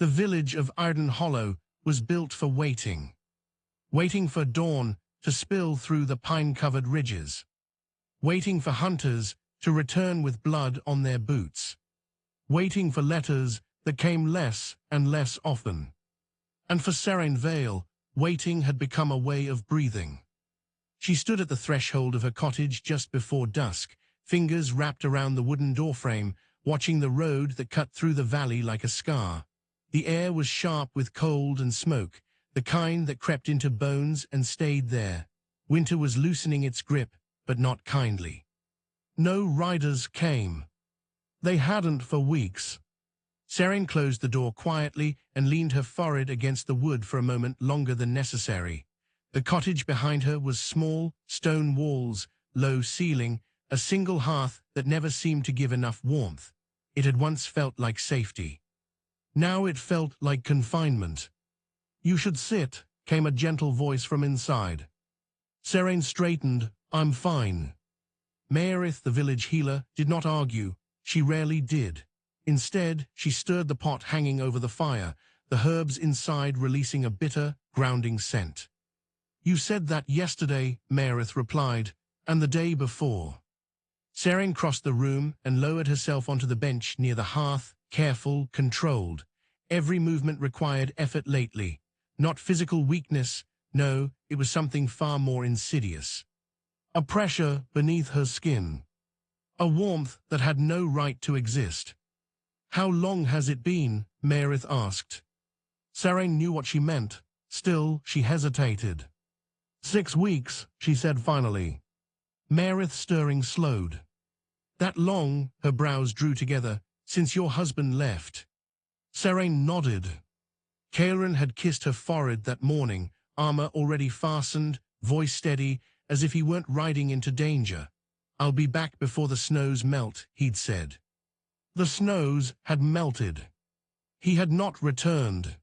The village of Arden Hollow was built for waiting. Waiting for dawn to spill through the pine-covered ridges. Waiting for hunters to return with blood on their boots. Waiting for letters that came less and less often. And for Serene Vale, waiting had become a way of breathing. She stood at the threshold of her cottage just before dusk, fingers wrapped around the wooden doorframe, watching the road that cut through the valley like a scar. The air was sharp with cold and smoke, the kind that crept into bones and stayed there. Winter was loosening its grip, but not kindly. No riders came. They hadn't for weeks. Serene closed the door quietly and leaned her forehead against the wood for a moment longer than necessary. The cottage behind her was small, stone walls, low ceiling, a single hearth that never seemed to give enough warmth. It had once felt like safety. Now it felt like confinement. "You should sit," came a gentle voice from inside. Serene straightened. "I'm fine." Maerith, the village healer, did not argue. She rarely did. Instead, she stirred the pot hanging over the fire, the herbs inside releasing a bitter, grounding scent. "You said that yesterday," Maerith replied, "and the day before." Serene crossed the room and lowered herself onto the bench near the hearth, careful, controlled. Every movement required effort lately. Not physical weakness, no, it was something far more insidious. A pressure beneath her skin. A warmth that had no right to exist. "How long has it been?" Maerith asked. Serene knew what she meant. Still, she hesitated. 6 weeks, she said finally. Maerith's stirring slowed. "That long?" Her brows drew together. "Since your husband left?" Serene nodded. Caelrin had kissed her forehead that morning, armor already fastened, voice steady, as if he weren't riding into danger. "I'll be back before the snows melt," he'd said. The snows had melted. He had not returned.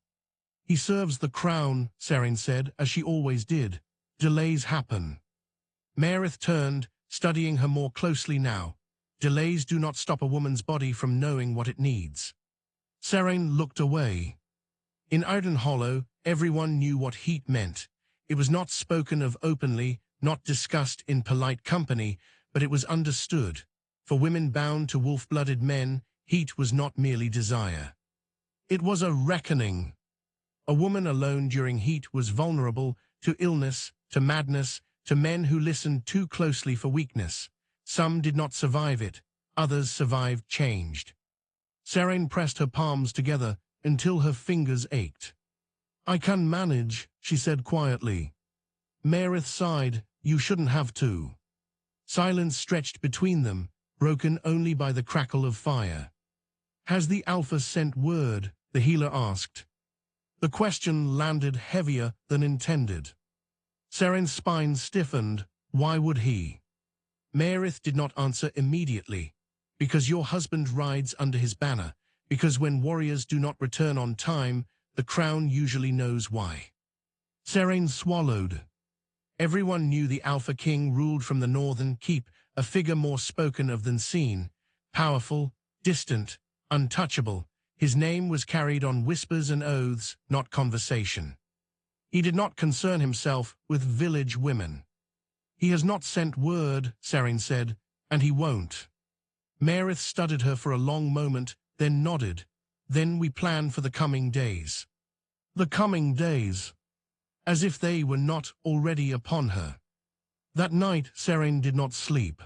"He serves the crown," Serene said, as she always did. "Delays happen." Maerith turned, studying her more closely now. Delays do not stop a woman's body from knowing what it needs. Serene looked away. In Arden Hollow, everyone knew what heat meant. It was not spoken of openly, not discussed in polite company, but it was understood. For women bound to wolf-blooded men, heat was not merely desire. It was a reckoning. A woman alone during heat was vulnerable to illness, to madness, to men who listened too closely for weakness. Some did not survive it, others survived changed. Serene pressed her palms together until her fingers ached. "I can manage," she said quietly. Maerith sighed. "You shouldn't have to." Silence stretched between them, broken only by the crackle of fire. "Has the Alpha sent word?" the healer asked. The question landed heavier than intended. Serene's spine stiffened. Why would he? Maerith did not answer immediately. "Because your husband rides under his banner. Because when warriors do not return on time, the crown usually knows why." Serene swallowed. Everyone knew the Alpha King ruled from the northern keep, a figure more spoken of than seen. Powerful, distant, untouchable. His name was carried on whispers and oaths, not conversation. He did not concern himself with village women. "He has not sent word," Serene said, "and he won't." Maerith studied her for a long moment, then nodded. "Then we plan for the coming days." The coming days. As if they were not already upon her. That night, Serene did not sleep.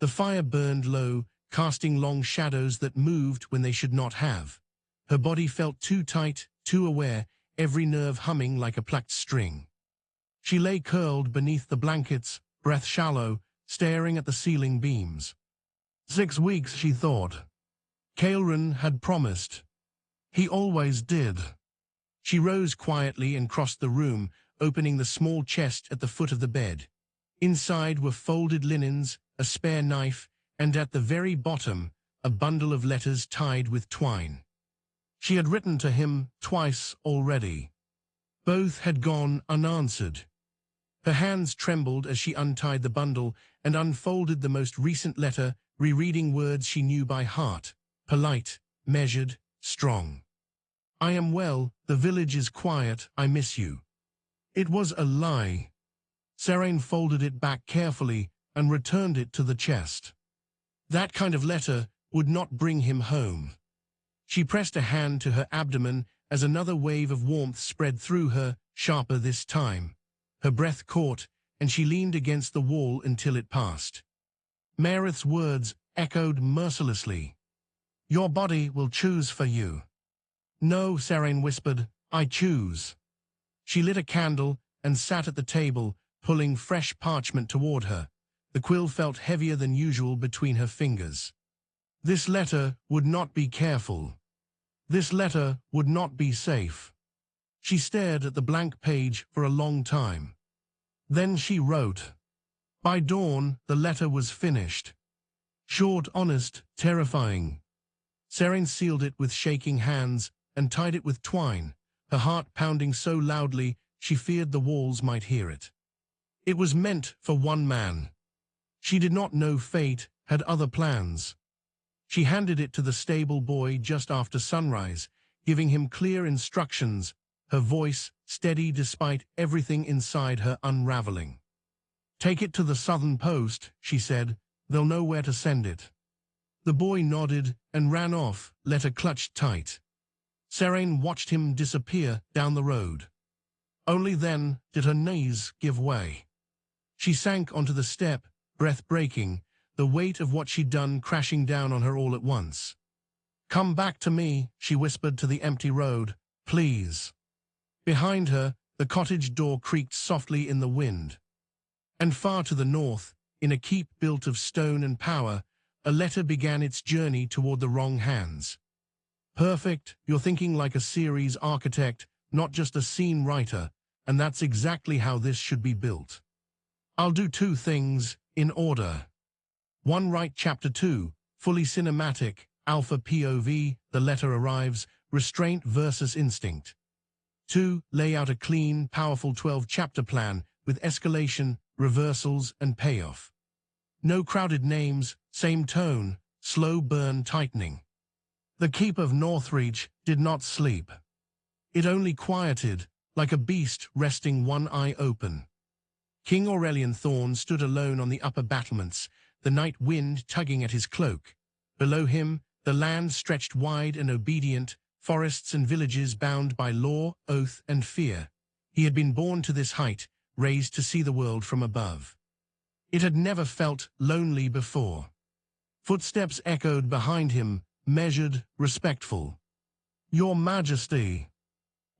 The fire burned low, casting long shadows that moved when they should not have. Her body felt too tight, too aware, every nerve humming like a plucked string. She lay curled beneath the blankets, breath shallow, staring at the ceiling beams. 6 weeks, she thought. Caelrin had promised. He always did. She rose quietly and crossed the room, opening the small chest at the foot of the bed. Inside were folded linens, a spare knife, and at the very bottom, a bundle of letters tied with twine. She had written to him twice already. Both had gone unanswered. Her hands trembled as she untied the bundle and unfolded the most recent letter, rereading words she knew by heart, polite, measured, strong. I am well, the village is quiet, I miss you. It was a lie. Serene folded it back carefully and returned it to the chest. That kind of letter would not bring him home. She pressed a hand to her abdomen as another wave of warmth spread through her, sharper this time. Her breath caught, and she leaned against the wall until it passed. Meredith's words echoed mercilessly. Your body will choose for you. No, Serene whispered, I choose. She lit a candle and sat at the table, pulling fresh parchment toward her. The quill felt heavier than usual between her fingers. This letter would not be careful. This letter would not be safe. She stared at the blank page for a long time. Then she wrote. By dawn, the letter was finished. Short, honest, terrifying. Serene sealed it with shaking hands and tied it with twine, her heart pounding so loudly she feared the walls might hear it. It was meant for one man. She did not know fate had other plans. She handed it to the stable boy just after sunrise, giving him clear instructions, her voice steady despite everything inside her unraveling. Take it to the Southern Post, she said. They'll know where to send it. The boy nodded and ran off, letter clutched tight. Serene watched him disappear down the road. Only then did her knees give way. She sank onto the step, breath breaking, the weight of what she'd done crashing down on her all at once. Come back to me, she whispered to the empty road, please. Behind her, the cottage door creaked softly in the wind. And far to the north, in a keep built of stone and power, a letter began its journey toward the wrong hands. Perfect, you're thinking like a series architect, not just a scene writer, and that's exactly how this should be built. I'll do two things, in order. 1. Write Chapter 2, fully cinematic, alpha POV, the letter arrives, restraint versus instinct. 2. Lay out a clean, powerful 12-chapter plan with escalation, reversals, and payoff. No crowded names, same tone, slow burn tightening. The keep of Northreach did not sleep. It only quieted, like a beast resting one eye open. King Aurelian Thorn stood alone on the upper battlements, the night wind tugging at his cloak. Below him, the land stretched wide and obedient, forests and villages bound by law, oath, and fear. He had been born to this height, raised to see the world from above. It had never felt lonely before. Footsteps echoed behind him, measured, respectful. Your Majesty.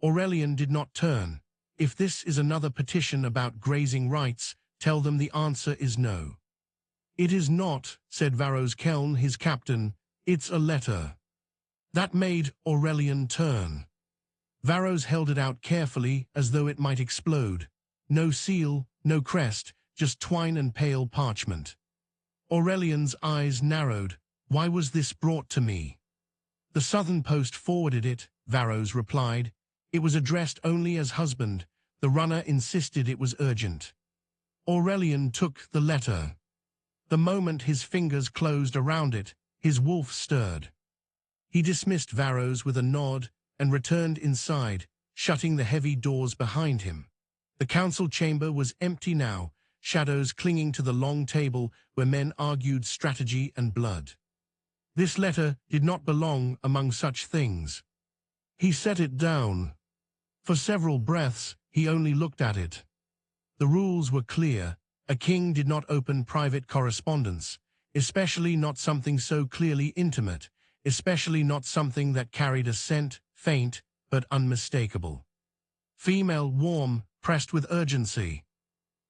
Aurelian did not turn. If this is another petition about grazing rights, tell them the answer is no. It is not, said Varos Keln, his captain. It's a letter. That made Aurelian turn. Varos held it out carefully as though it might explode. No seal, no crest, just twine and pale parchment. Aurelian's eyes narrowed. Why was this brought to me? The Southern Post forwarded it, Varos replied. It was addressed only as husband. The runner insisted it was urgent. Aurelian took the letter. The moment his fingers closed around it, his wolf stirred. He dismissed Varos with a nod and returned inside, shutting the heavy doors behind him. The council chamber was empty now, shadows clinging to the long table where men argued strategy and blood. This letter did not belong among such things. He set it down. For several breaths, he only looked at it. The rules were clear. A king did not open private correspondence, especially not something so clearly intimate, especially not something that carried a scent, faint but unmistakable. Female, warm, pressed with urgency.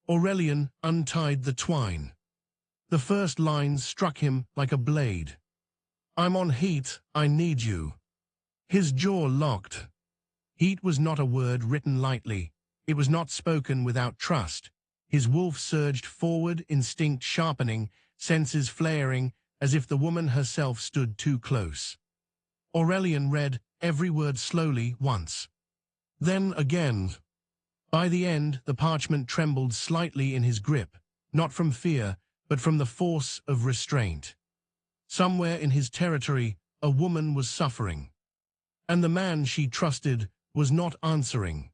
Aurelian untied the twine. The first line struck him like a blade. I'm on heat, I need you. His jaw locked. Heat was not a word written lightly. It was not spoken without trust. His wolf surged forward, instinct sharpening, senses flaring, as if the woman herself stood too close. Aurelian read every word slowly once. Then again. By the end, the parchment trembled slightly in his grip, not from fear, but from the force of restraint. Somewhere in his territory, a woman was suffering. And the man she trusted was not answering.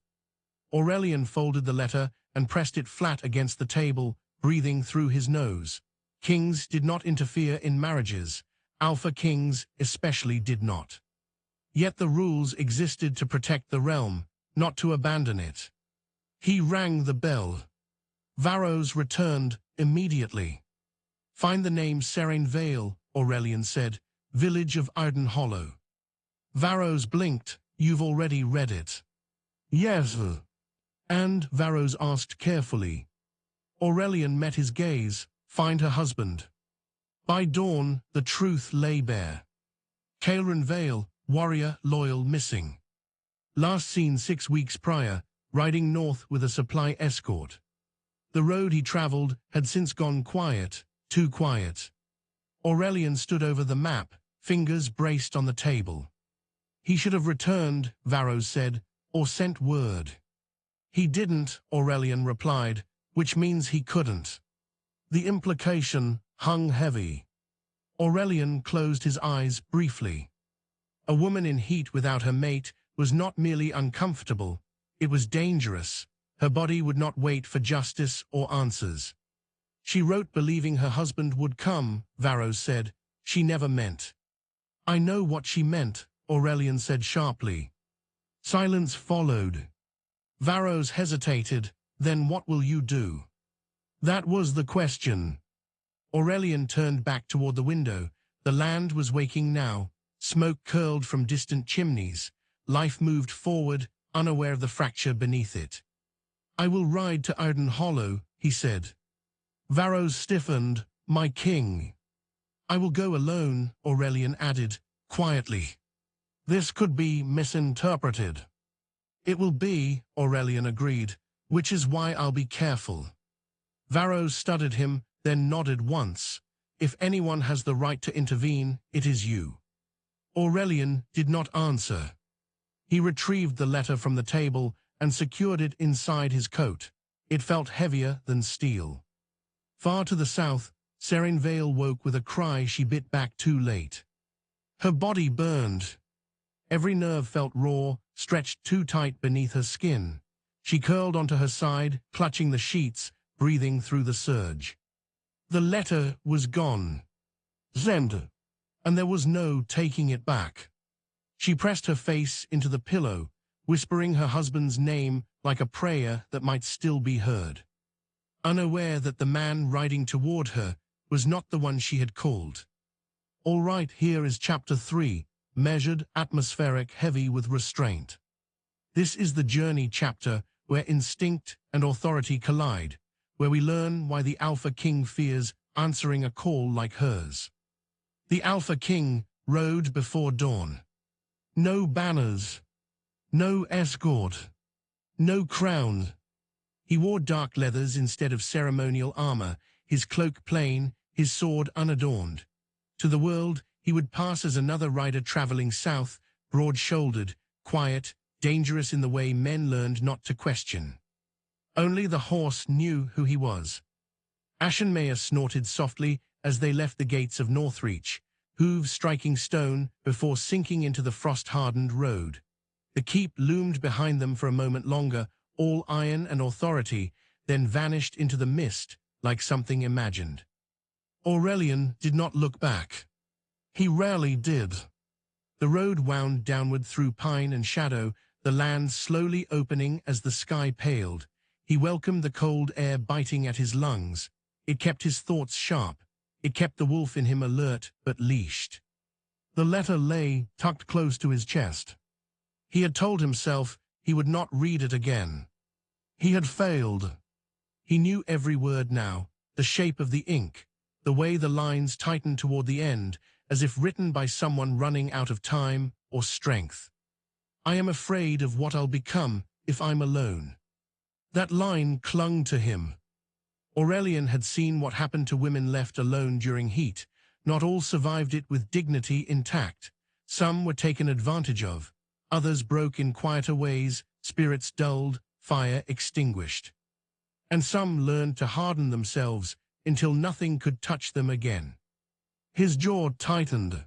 Aurelian folded the letter and pressed it flat against the table, breathing through his nose. Kings did not interfere in marriages. Alpha kings especially did not. Yet the rules existed to protect the realm, not to abandon it. He rang the bell. Varros returned immediately. "Find the name Serene Vale," Aurelian said, "village of Arden Hollow." Varros blinked. "You've already read it." "Yes." "And?" Varros asked carefully. Aurelian met his gaze. "Find her husband." By dawn, the truth lay bare. Caelrin Vale, warrior, loyal, missing. Last seen 6 weeks prior, riding north with a supply escort. The road he traveled had since gone quiet, too quiet. Aurelian stood over the map, fingers braced on the table. "He should have returned," Varros said, "or sent word." "He didn't," Aurelian replied, "which means he couldn't." The implication hung heavy. Aurelian closed his eyes briefly. A woman in heat without her mate was not merely uncomfortable, it was dangerous. Her body would not wait for justice or answers. "She wrote believing her husband would come," Varros said. "She never meant." "I know what she meant," Aurelian said sharply. Silence followed. Varros hesitated. "Then what will you do?" That was the question. Aurelian turned back toward the window. The land was waking now. Smoke curled from distant chimneys. Life moved forward, unaware of the fracture beneath it. "I will ride to Arden Hollow," he said. Varros stiffened. "My king." "I will go alone," Aurelian added, quietly. "This could be misinterpreted." "It will be," Aurelian agreed, "which is why I'll be careful." Varros studied him, then nodded once. "If anyone has the right to intervene, it is you." Aurelian did not answer. He retrieved the letter from the table and secured it inside his coat. It felt heavier than steel. Far to the south, Serene Vale woke with a cry she bit back too late. Her body burned. Every nerve felt raw, stretched too tight beneath her skin. She curled onto her side, clutching the sheets, breathing through the surge. The letter was gone. Zend. And there was no taking it back. She pressed her face into the pillow, whispering her husband's name like a prayer that might still be heard. Unaware that the man riding toward her was not the one she had called. All right, here is chapter 3, measured, atmospheric, heavy with restraint. This is the journey chapter where instinct and authority collide, where we learn why the Alpha King fears answering a call like hers. The Alpha King rode before dawn. No banners, no escort, no crown. He wore dark leathers instead of ceremonial armor, his cloak plain, his sword unadorned. To the world, he would pass as another rider traveling south, broad-shouldered, quiet, dangerous in the way men learned not to question. Only the horse knew who he was. Ashenmeyer snorted softly as they left the gates of Northreach, hooves striking stone before sinking into the frost-hardened road. The keep loomed behind them for a moment longer, all iron and authority, then vanished into the mist like something imagined. Aurelian did not look back. He rarely did. The road wound downward through pine and shadow, the land slowly opening as the sky paled. He welcomed the cold air biting at his lungs. It kept his thoughts sharp. It kept the wolf in him alert but leashed. The letter lay tucked close to his chest. He had told himself he would not read it again. He had failed. He knew every word now, the shape of the ink, the way the lines tightened toward the end, as if written by someone running out of time or strength. "I am afraid of what I'll become if I'm alone." That line clung to him. Aurelian had seen what happened to women left alone during heat. Not all survived it with dignity intact. Some were taken advantage of. Others broke in quieter ways, spirits dulled, fire extinguished. And some learned to harden themselves until nothing could touch them again. His jaw tightened.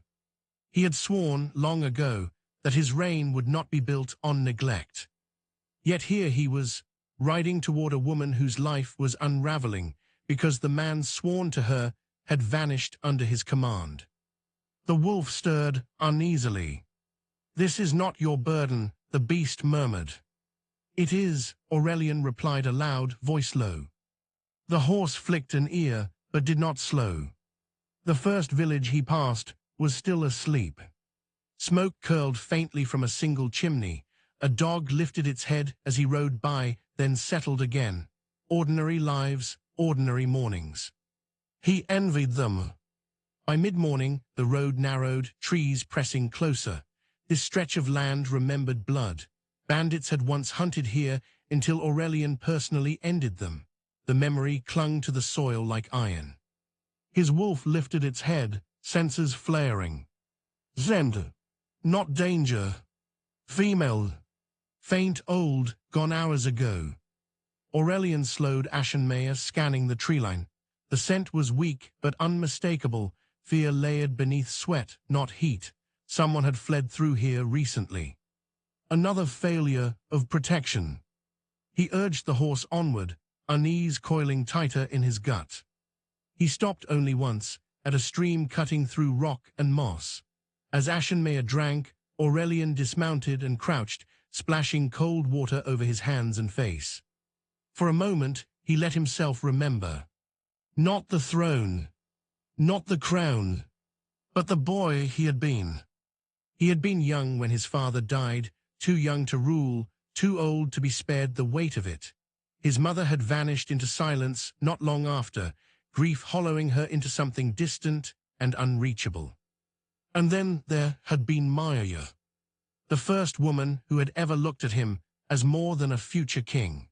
He had sworn long ago that his reign would not be built on neglect. Yet here he was, riding toward a woman whose life was unraveling because the man sworn to her had vanished under his command. The wolf stirred uneasily. "This is not your burden," the beast murmured. "It is," Aurelian replied aloud, voice low. The horse flicked an ear, but did not slow. The first village he passed was still asleep. Smoke curled faintly from a single chimney. A dog lifted its head as he rode by, then settled again. Ordinary lives, ordinary mornings. He envied them. By mid-morning, the road narrowed, trees pressing closer. This stretch of land remembered blood. Bandits had once hunted here until Aurelian personally ended them. The memory clung to the soil like iron. His wolf lifted its head, senses flaring. "Zend. Not danger. Female. Faint old, gone hours ago." Aurelian slowed Ashenmeyer, scanning the treeline. The scent was weak but unmistakable, fear layered beneath sweat, not heat. Someone had fled through here recently. Another failure of protection. He urged the horse onward, unease coiling tighter in his gut. He stopped only once, at a stream cutting through rock and moss. As Ashenmeyer drank, Aurelian dismounted and crouched, splashing cold water over his hands and face. For a moment, he let himself remember. Not the throne, not the crown, but the boy he had been. He had been young when his father died, too young to rule, too old to be spared the weight of it. His mother had vanished into silence not long after, grief hollowing her into something distant and unreachable. And then there had been Maya, the first woman who had ever looked at him as more than a future king.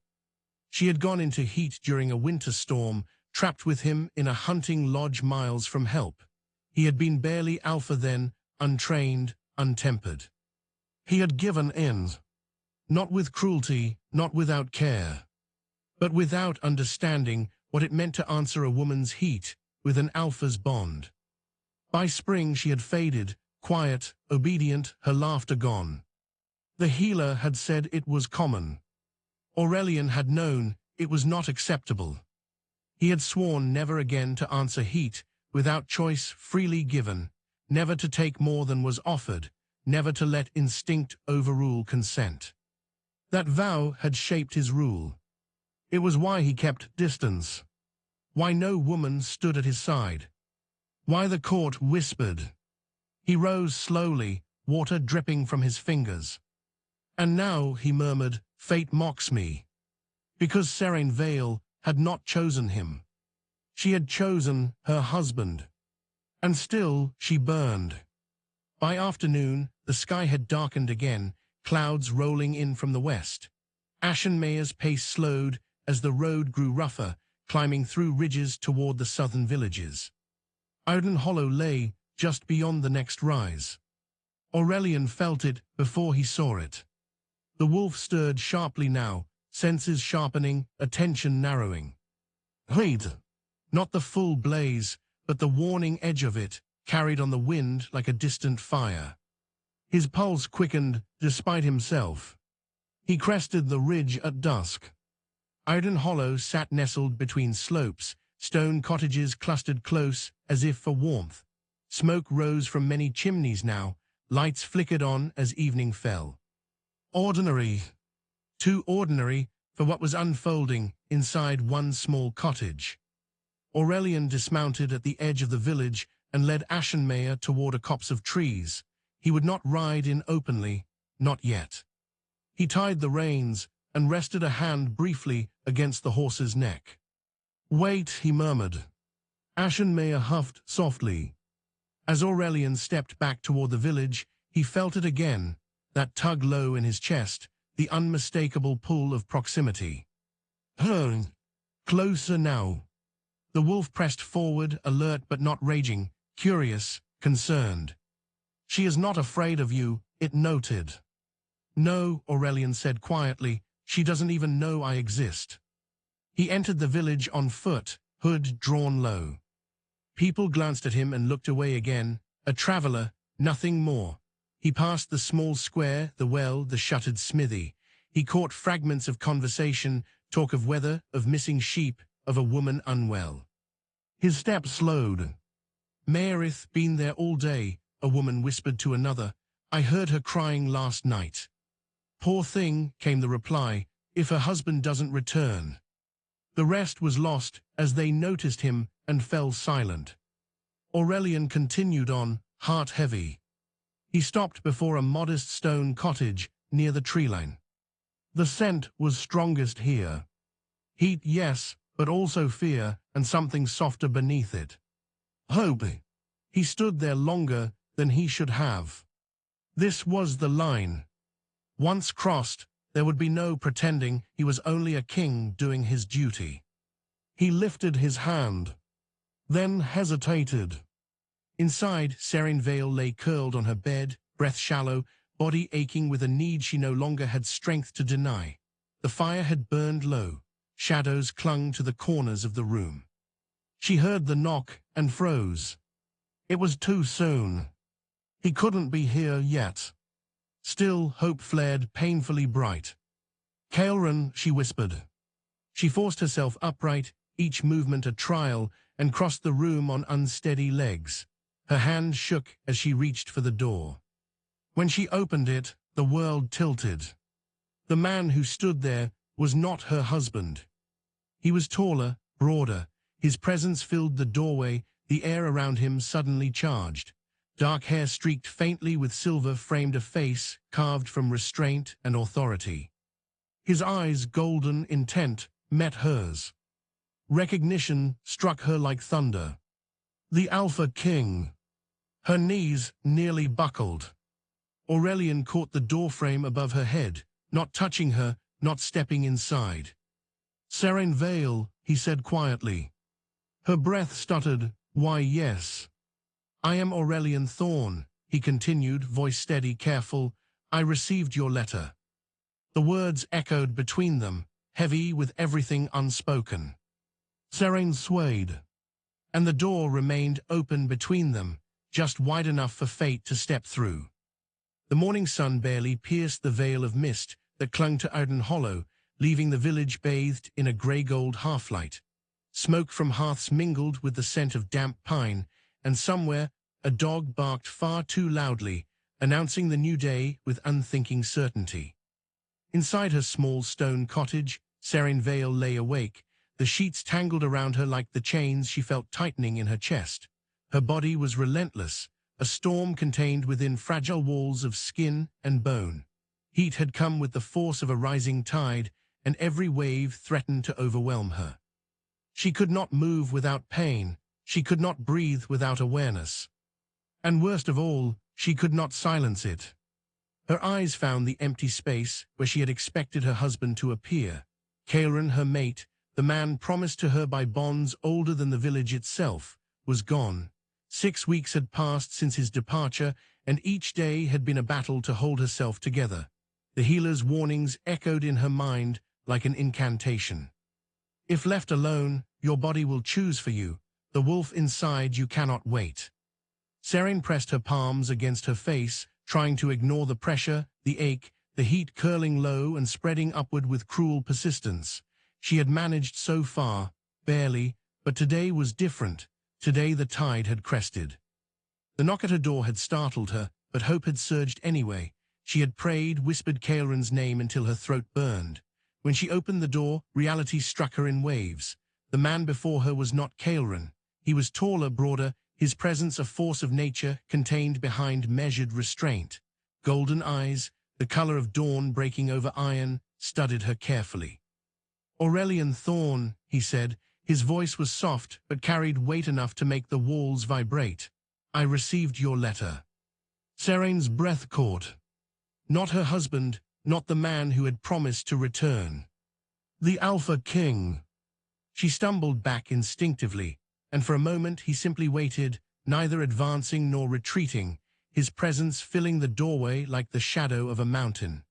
She had gone into heat during a winter storm, trapped with him in a hunting lodge miles from help. He had been barely alpha then, untrained, untempered. He had given in. Not with cruelty, not without care, but without understanding what it meant to answer a woman's heat with an alpha's bond. By spring she had faded, quiet, obedient, her laughter gone. The healer had said it was common. Aurelian had known it was not acceptable. He had sworn never again to answer heat without choice freely given, never to take more than was offered, never to let instinct overrule consent. That vow had shaped his rule. It was why he kept distance, why no woman stood at his side, why the court whispered. He rose slowly, water dripping from his fingers. "And now," he murmured, "fate mocks me." Because Serene Vale had not chosen him. She had chosen her husband. And still she burned. By afternoon, the sky had darkened again, clouds rolling in from the west. Ashenmeyer's pace slowed as the road grew rougher, climbing through ridges toward the southern villages. Iron Hollow lay just beyond the next rise. Aurelian felt it before he saw it. The wolf stirred sharply now, senses sharpening, attention narrowing. Heat! Not the full blaze, but the warning edge of it, carried on the wind like a distant fire. His pulse quickened despite himself. He crested the ridge at dusk. Iron Hollow sat nestled between slopes, stone cottages clustered close as if for warmth. Smoke rose from many chimneys now, lights flickered on as evening fell. Ordinary. Too ordinary for what was unfolding inside one small cottage. Aurelian dismounted at the edge of the village and led Ashenmeyer toward a copse of trees. He would not ride in openly, not yet. He tied the reins and rested a hand briefly against the horse's neck. "Wait," he murmured. Ashenmeyer huffed softly. As Aurelian stepped back toward the village, he felt it again, that tug low in his chest, the unmistakable pull of proximity. Closer now. The wolf pressed forward, alert but not raging, curious, concerned. "She is not afraid of you," it noted. "No," Aurelian said quietly, "she doesn't even know I exist." He entered the village on foot, hood drawn low. People glanced at him and looked away again. A traveler, nothing more. He passed the small square, the well, the shuttered smithy. He caught fragments of conversation, talk of weather, of missing sheep, of a woman unwell. His step slowed. "Meredith been there all day," a woman whispered to another. "I heard her crying last night." "Poor thing," came the reply, "if her husband doesn't return." The rest was lost as they noticed him and fell silent. Aurelian continued on, heart heavy. He stopped before a modest stone cottage near the tree line. The scent was strongest here. Heat, yes, but also fear and something softer beneath it. Hope. He stood there longer than he should have. This was the line. Once crossed, there would be no pretending he was only a king doing his duty. He lifted his hand, then hesitated. Inside, Serene Vale lay curled on her bed, breath shallow, body aching with a need she no longer had strength to deny. The fire had burned low. Shadows clung to the corners of the room. She heard the knock and froze. It was too soon. He couldn't be here yet. Still, hope flared painfully bright. "Caelryn," she whispered. She forced herself upright, each movement a trial, and crossed the room on unsteady legs. Her hand shook as she reached for the door. When she opened it, the world tilted. The man who stood there was not her husband. He was taller, broader. His presence filled the doorway, the air around him suddenly charged. Dark hair streaked faintly with silver framed a face carved from restraint and authority. His eyes, golden, intent, met hers. Recognition struck her like thunder. The Alpha King. Her knees nearly buckled. Aurelian caught the doorframe above her head, not touching her, not stepping inside. "Serene Vale," he said quietly. Her breath stuttered. "Why, yes." "I am Aurelian Thorn," he continued, voice steady, careful. "I received your letter." The words echoed between them, heavy with everything unspoken. Serene swayed, and the door remained open between them, just wide enough for fate to step through. The morning sun barely pierced the veil of mist that clung to Arden Hollow, leaving the village bathed in a grey-gold half-light. Smoke from hearths mingled with the scent of damp pine, and somewhere a dog barked far too loudly, announcing the new day with unthinking certainty. Inside her small stone cottage, Serene Vale lay awake, the sheets tangled around her like the chains she felt tightening in her chest. Her body was relentless, a storm contained within fragile walls of skin and bone. Heat had come with the force of a rising tide, and every wave threatened to overwhelm her. She could not move without pain. She could not breathe without awareness. And worst of all, she could not silence it. Her eyes found the empty space where she had expected her husband to appear. Caelryn, her mate, the man promised to her by bonds older than the village itself, was gone. 6 weeks had passed since his departure, and each day had been a battle to hold herself together. The healer's warnings echoed in her mind like an incantation. "If left alone, your body will choose for you. The wolf inside you cannot wait." Serene pressed her palms against her face, trying to ignore the pressure, the ache, the heat curling low and spreading upward with cruel persistence. She had managed so far, barely, but today was different. Today the tide had crested. The knock at her door had startled her, but hope had surged anyway. She had prayed, whispered Caelryn's name until her throat burned. When she opened the door, reality struck her in waves. The man before her was not Caelryn. He was taller, broader, his presence a force of nature contained behind measured restraint. Golden eyes, the color of dawn breaking over iron, studied her carefully. "Aurelian Thorn," he said. His voice was soft, but carried weight enough to make the walls vibrate. "I received your letter." Serene's breath caught. Not her husband, not the man who had promised to return. The Alpha King. She stumbled back instinctively, and for a moment he simply waited, neither advancing nor retreating, his presence filling the doorway like the shadow of a mountain.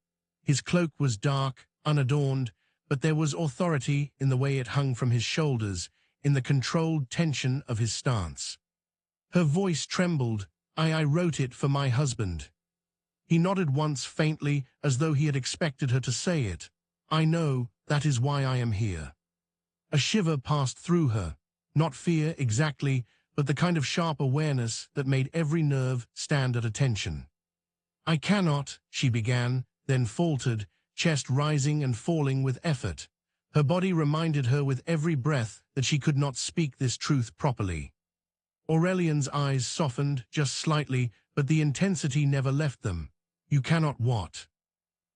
His cloak was dark, unadorned, but there was authority in the way it hung from his shoulders, in the controlled tension of his stance. Her voice trembled. I wrote it for my husband." He nodded once faintly, as though he had expected her to say it. I know, that is why I am here. A shiver passed through her. Not fear exactly, but the kind of sharp awareness that made every nerve stand at attention. I cannot, she began, then faltered, chest rising and falling with effort. Her body reminded her with every breath that she could not speak this truth properly. Aurelian's eyes softened just slightly, but the intensity never left them. You cannot what?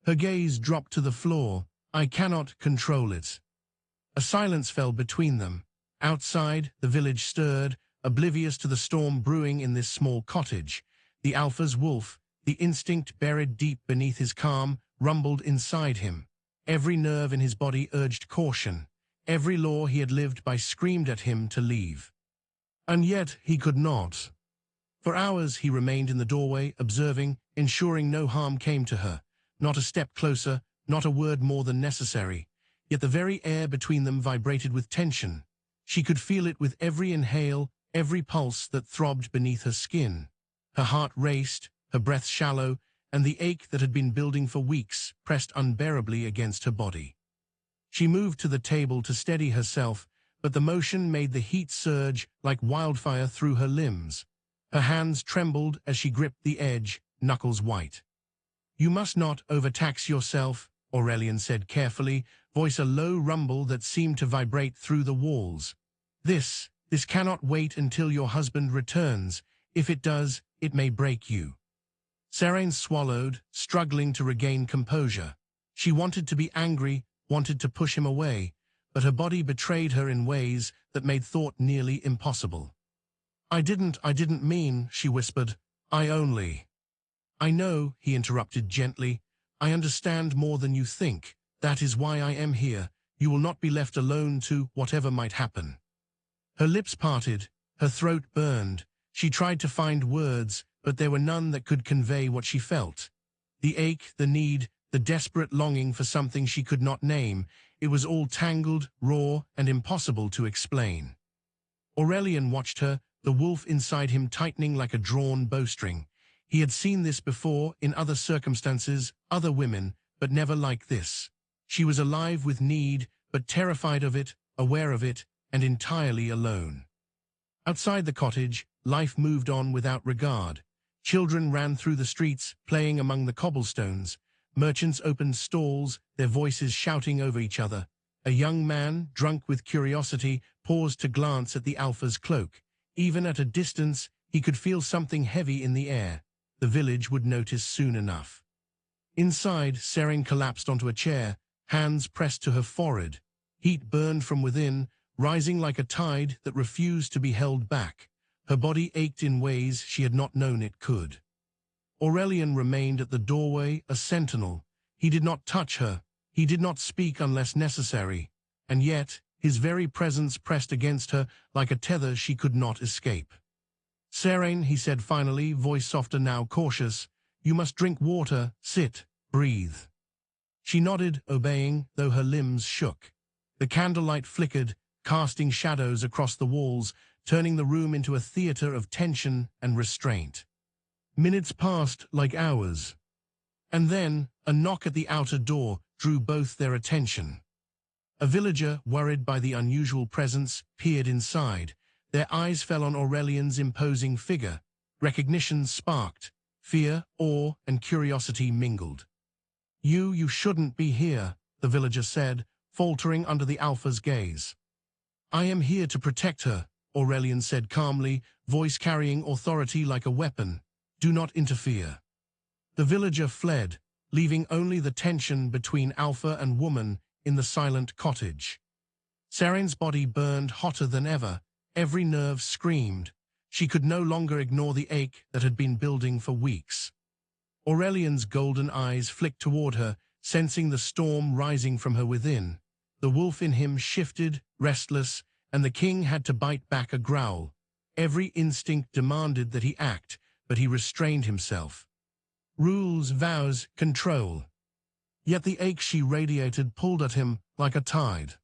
Her gaze dropped to the floor. I cannot control it. A silence fell between them. Outside, the village stirred, oblivious to the storm brewing in this small cottage. The Alpha's wolf, the instinct buried deep beneath his calm, rumbled inside him. Every nerve in his body urged caution. Every law he had lived by screamed at him to leave. And yet he could not. For hours he remained in the doorway, observing, ensuring no harm came to her. Not a step closer, not a word more than necessary. Yet the very air between them vibrated with tension. She could feel it with every inhale, every pulse that throbbed beneath her skin. Her heart raced, her breath shallow, and the ache that had been building for weeks pressed unbearably against her body. She moved to the table to steady herself, but the motion made the heat surge like wildfire through her limbs. Her hands trembled as she gripped the edge, knuckles white. You must not overtax yourself, Aurelian said carefully, voice a low rumble that seemed to vibrate through the walls. This cannot wait until your husband returns. If it does, it may break you. Sarene swallowed, struggling to regain composure. She wanted to be angry, wanted to push him away, but her body betrayed her in ways that made thought nearly impossible. I didn't mean, she whispered. I know, he interrupted gently. I understand more than you think. That is why I am here. You will not be left alone to whatever might happen. Her lips parted, her throat burned. She tried to find words, but there were none that could convey what she felt. The ache, the need, the desperate longing for something she could not name, it was all tangled, raw, and impossible to explain. Aurelian watched her, the wolf inside him tightening like a drawn bowstring. He had seen this before, in other circumstances, other women, but never like this. She was alive with need, but terrified of it, aware of it, and entirely alone. Outside the cottage, life moved on without regard. Children ran through the streets, playing among the cobblestones. Merchants opened stalls, their voices shouting over each other. A young man, drunk with curiosity, paused to glance at the Alpha's cloak. Even at a distance, he could feel something heavy in the air. The village would notice soon enough. Inside, Sarene collapsed onto a chair, hands pressed to her forehead. Heat burned from within, rising like a tide that refused to be held back. Her body ached in ways she had not known it could. Aurelian remained at the doorway, a sentinel. He did not touch her. He did not speak unless necessary. And yet, his very presence pressed against her like a tether she could not escape. Sarene, he said finally, voice softer now, cautious. You must drink water, sit, breathe. She nodded, obeying, though her limbs shook. The candlelight flickered, casting shadows across the walls, turning the room into a theater of tension and restraint. Minutes passed like hours. And then, a knock at the outer door drew both their attention. A villager, worried by the unusual presence, peered inside. Their eyes fell on Aurelian's imposing figure. Recognition sparked. Fear, awe, and curiosity mingled. You shouldn't be here, the villager said, faltering under the Alpha's gaze. I am here to protect her, Aurelian said calmly, voice carrying authority like a weapon. Do not interfere. The villager fled, leaving only the tension between Alpha and woman in the silent cottage. Sarene's body burned hotter than ever. Every nerve screamed. She could no longer ignore the ache that had been building for weeks. Aurelian's golden eyes flicked toward her, sensing the storm rising from her within. The wolf in him shifted, restless, and the king had to bite back a growl. Every instinct demanded that he act, but he restrained himself. Rules, vows, control. Yet the ache she radiated pulled at him like a tide.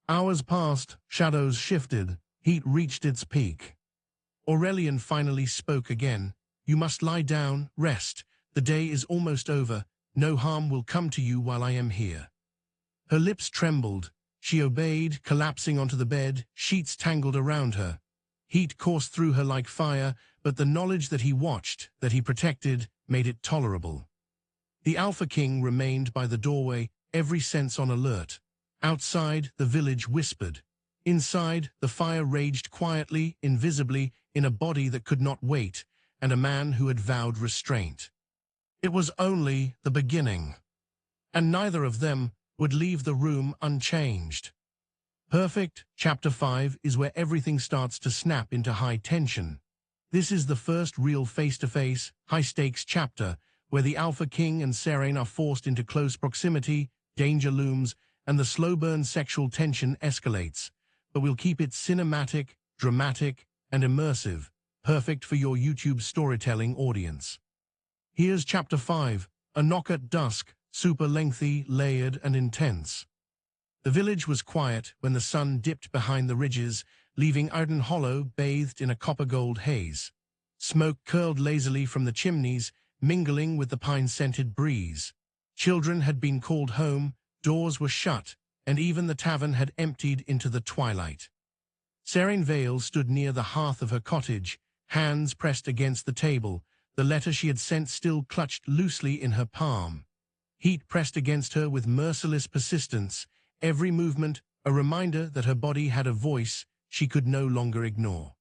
Hours passed, shadows shifted, heat reached its peak. Aurelian finally spoke again. You must lie down, rest. The day is almost over. No harm will come to you while I am here." Her lips trembled. She obeyed, collapsing onto the bed, sheets tangled around her. Heat coursed through her like fire, but the knowledge that he watched, that he protected, made it tolerable. The Alpha King remained by the doorway, every sense on alert. Outside, the village whispered. Inside, the fire raged quietly, invisibly, in a body that could not wait, and a man who had vowed restraint. It was only the beginning, and neither of them would leave the room unchanged. Perfect, Chapter 5, is where everything starts to snap into high tension. This is the first real face-to-face, high-stakes chapter, where the Alpha King and Serain are forced into close proximity, danger looms, and the slow-burn sexual tension escalates. But we'll keep it cinematic, dramatic, and immersive, perfect for your YouTube storytelling audience. Here's Chapter 5, A Knock at Dusk, super lengthy, layered, and intense. The village was quiet when the sun dipped behind the ridges, leaving Arden Hollow bathed in a copper-gold haze. Smoke curled lazily from the chimneys, mingling with the pine-scented breeze. Children had been called home, doors were shut, and even the tavern had emptied into the twilight. Serain Vale stood near the hearth of her cottage, hands pressed against the table, the letter she had sent still clutched loosely in her palm. Heat pressed against her with merciless persistence, every movement a reminder that her body had a voice she could no longer ignore.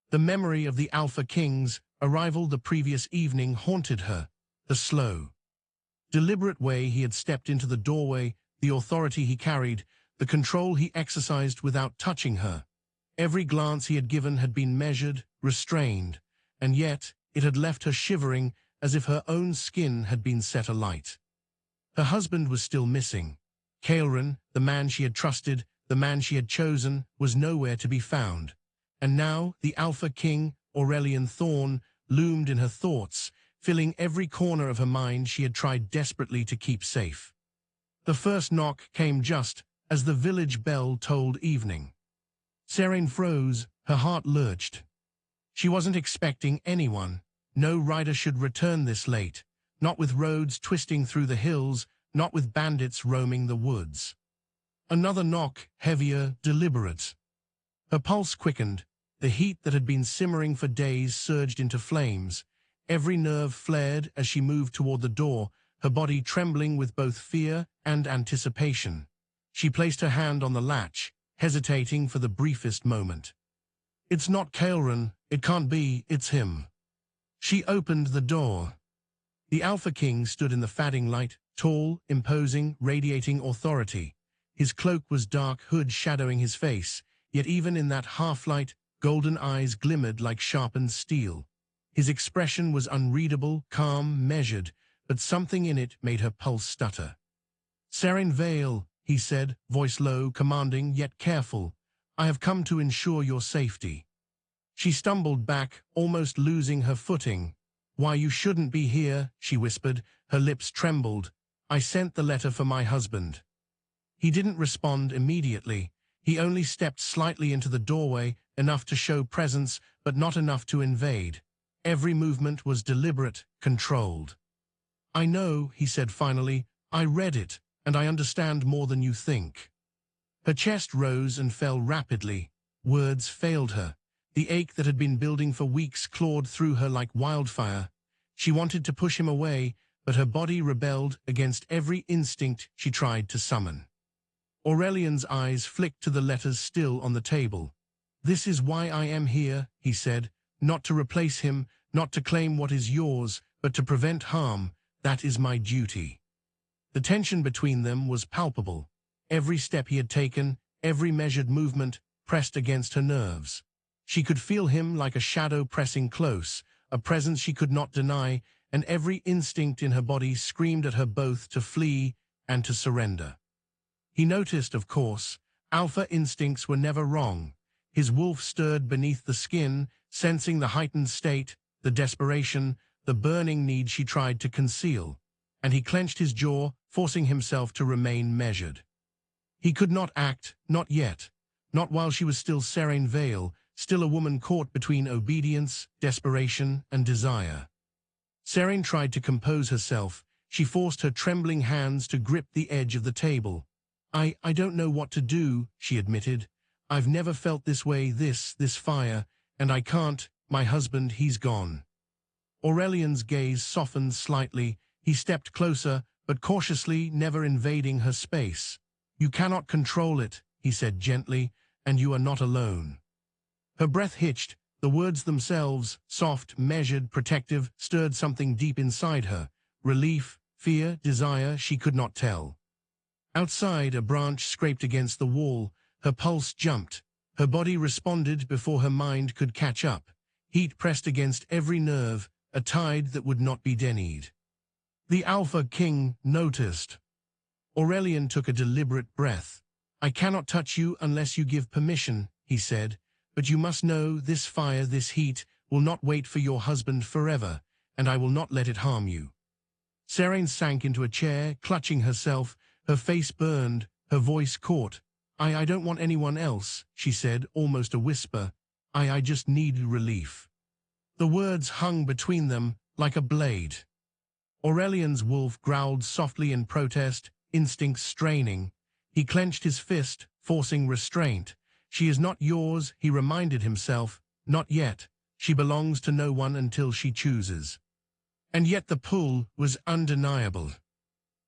The memory of the Alpha King's arrival the previous evening haunted her, the slow, deliberate way he had stepped into the doorway, the authority he carried, the control he exercised without touching her. Every glance he had given had been measured, restrained, and yet it had left her shivering as if her own skin had been set alight. Her husband was still missing. Caelrin, the man she had trusted, the man she had chosen, was nowhere to be found. And now the Alpha King, Aurelian Thorn, loomed in her thoughts, filling every corner of her mind she had tried desperately to keep safe. The first knock came just as the village bell tolled evening. Serain froze, her heart lurched. She wasn't expecting anyone. No rider should return this late, not with roads twisting through the hills, not with bandits roaming the woods. Another knock, heavier, deliberate. Her pulse quickened. The heat that had been simmering for days surged into flames. Every nerve flared as she moved toward the door, her body trembling with both fear and anticipation. She placed her hand on the latch, hesitating for the briefest moment. "It's not Caelrin. It can't be. It's him." She opened the door. The Alpha King stood in the fading light, tall, imposing, radiating authority. His cloak was dark hood shadowing his face, yet even in that half-light, golden eyes glimmered like sharpened steel. His expression was unreadable, calm, measured, but something in it made her pulse stutter. "Serain Vale," he said, voice low, commanding, yet careful. "I have come to ensure your safety." She stumbled back, almost losing her footing. "Why, you shouldn't be here," she whispered, her lips trembled. "I sent the letter for my husband." He didn't respond immediately. He only stepped slightly into the doorway, enough to show presence, but not enough to invade. Every movement was deliberate, controlled. "I know," he said finally. "I read it, and I understand more than you think." Her chest rose and fell rapidly. Words failed her. The ache that had been building for weeks clawed through her like wildfire. She wanted to push him away, but her body rebelled against every instinct she tried to summon. Aurelian's eyes flicked to the letters still on the table. "This is why I am here," he said. "Not to replace him, not to claim what is yours, but to prevent harm. That is my duty." The tension between them was palpable. Every step he had taken, every measured movement, pressed against her nerves. She could feel him like a shadow pressing close, a presence she could not deny, and every instinct in her body screamed at her both to flee and to surrender. He noticed, of course, alpha instincts were never wrong. His wolf stirred beneath the skin, sensing the heightened state, the desperation, the burning need she tried to conceal, and he clenched his jaw, forcing himself to remain measured. He could not act, not yet, not while she was still Serain Vale, still a woman caught between obedience, desperation, and desire. Seren tried to compose herself. She forced her trembling hands to grip the edge of the table. I don't know what to do, she admitted. I've never felt this way, this fire, and I can't, my husband, he's gone. Aurelian's gaze softened slightly. He stepped closer, but cautiously, never invading her space. You cannot control it, he said gently, and you are not alone. Her breath hitched. The words themselves, soft, measured, protective, stirred something deep inside her. Relief, fear, desire, she could not tell. Outside, a branch scraped against the wall. Her pulse jumped. Her body responded before her mind could catch up. Heat pressed against every nerve, a tide that would not be denied. The Alpha King noticed. Aurelian took a deliberate breath. I cannot touch you unless you give permission, he said, but you must know this fire, this heat, will not wait for your husband forever, and I will not let it harm you. Seren sank into a chair, clutching herself. Her face burned, her voice caught. I don't want anyone else, she said, almost a whisper. I just need relief. The words hung between them like a blade. Aurelian's wolf growled softly in protest, instincts straining. He clenched his fist, forcing restraint. She is not yours, he reminded himself. Not yet. She belongs to no one until she chooses. And yet the pull was undeniable.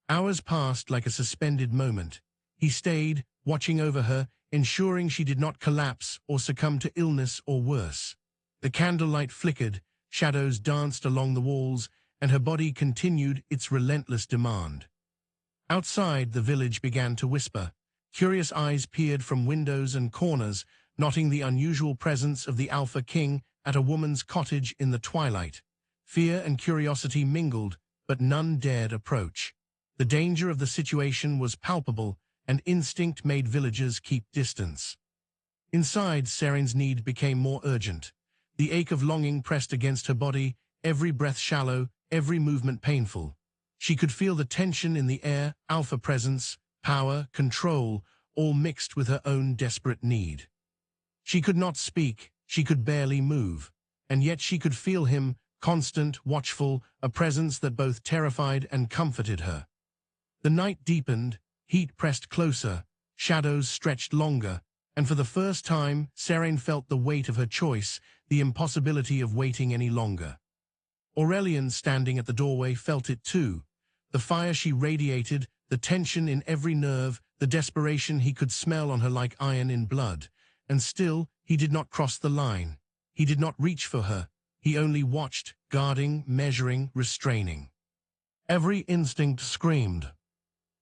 Hours passed like a suspended moment. He stayed, watching over her, ensuring she did not collapse or succumb to illness or worse. The candlelight flickered, shadows danced along the walls, and her body continued its relentless demand. Outside, the village began to whisper. Curious eyes peered from windows and corners, noting the unusual presence of the Alpha King at a woman's cottage in the twilight. Fear and curiosity mingled, but none dared approach. The danger of the situation was palpable, and instinct made villagers keep distance. Inside, Seren's need became more urgent. The ache of longing pressed against her body, every breath shallow, every movement painful. She could feel the tension in the air, Alpha presence, power, control, all mixed with her own desperate need. She could not speak, she could barely move, and yet she could feel him, constant, watchful, a presence that both terrified and comforted her. The night deepened, heat pressed closer, shadows stretched longer, and for the first time, Seren felt the weight of her choice, the impossibility of waiting any longer. Aurelian, standing at the doorway, felt it too. The fire she radiated, the tension in every nerve, the desperation he could smell on her like iron in blood. And still, he did not cross the line. He did not reach for her. He only watched, guarding, measuring, restraining. Every instinct screamed.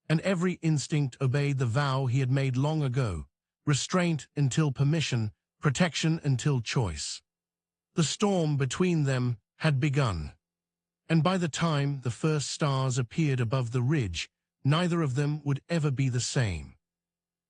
And every instinct obeyed the vow he had made long ago. Restraint until permission, protection until choice. The storm between them had begun. And by the time the first stars appeared above the ridge, neither of them would ever be the same.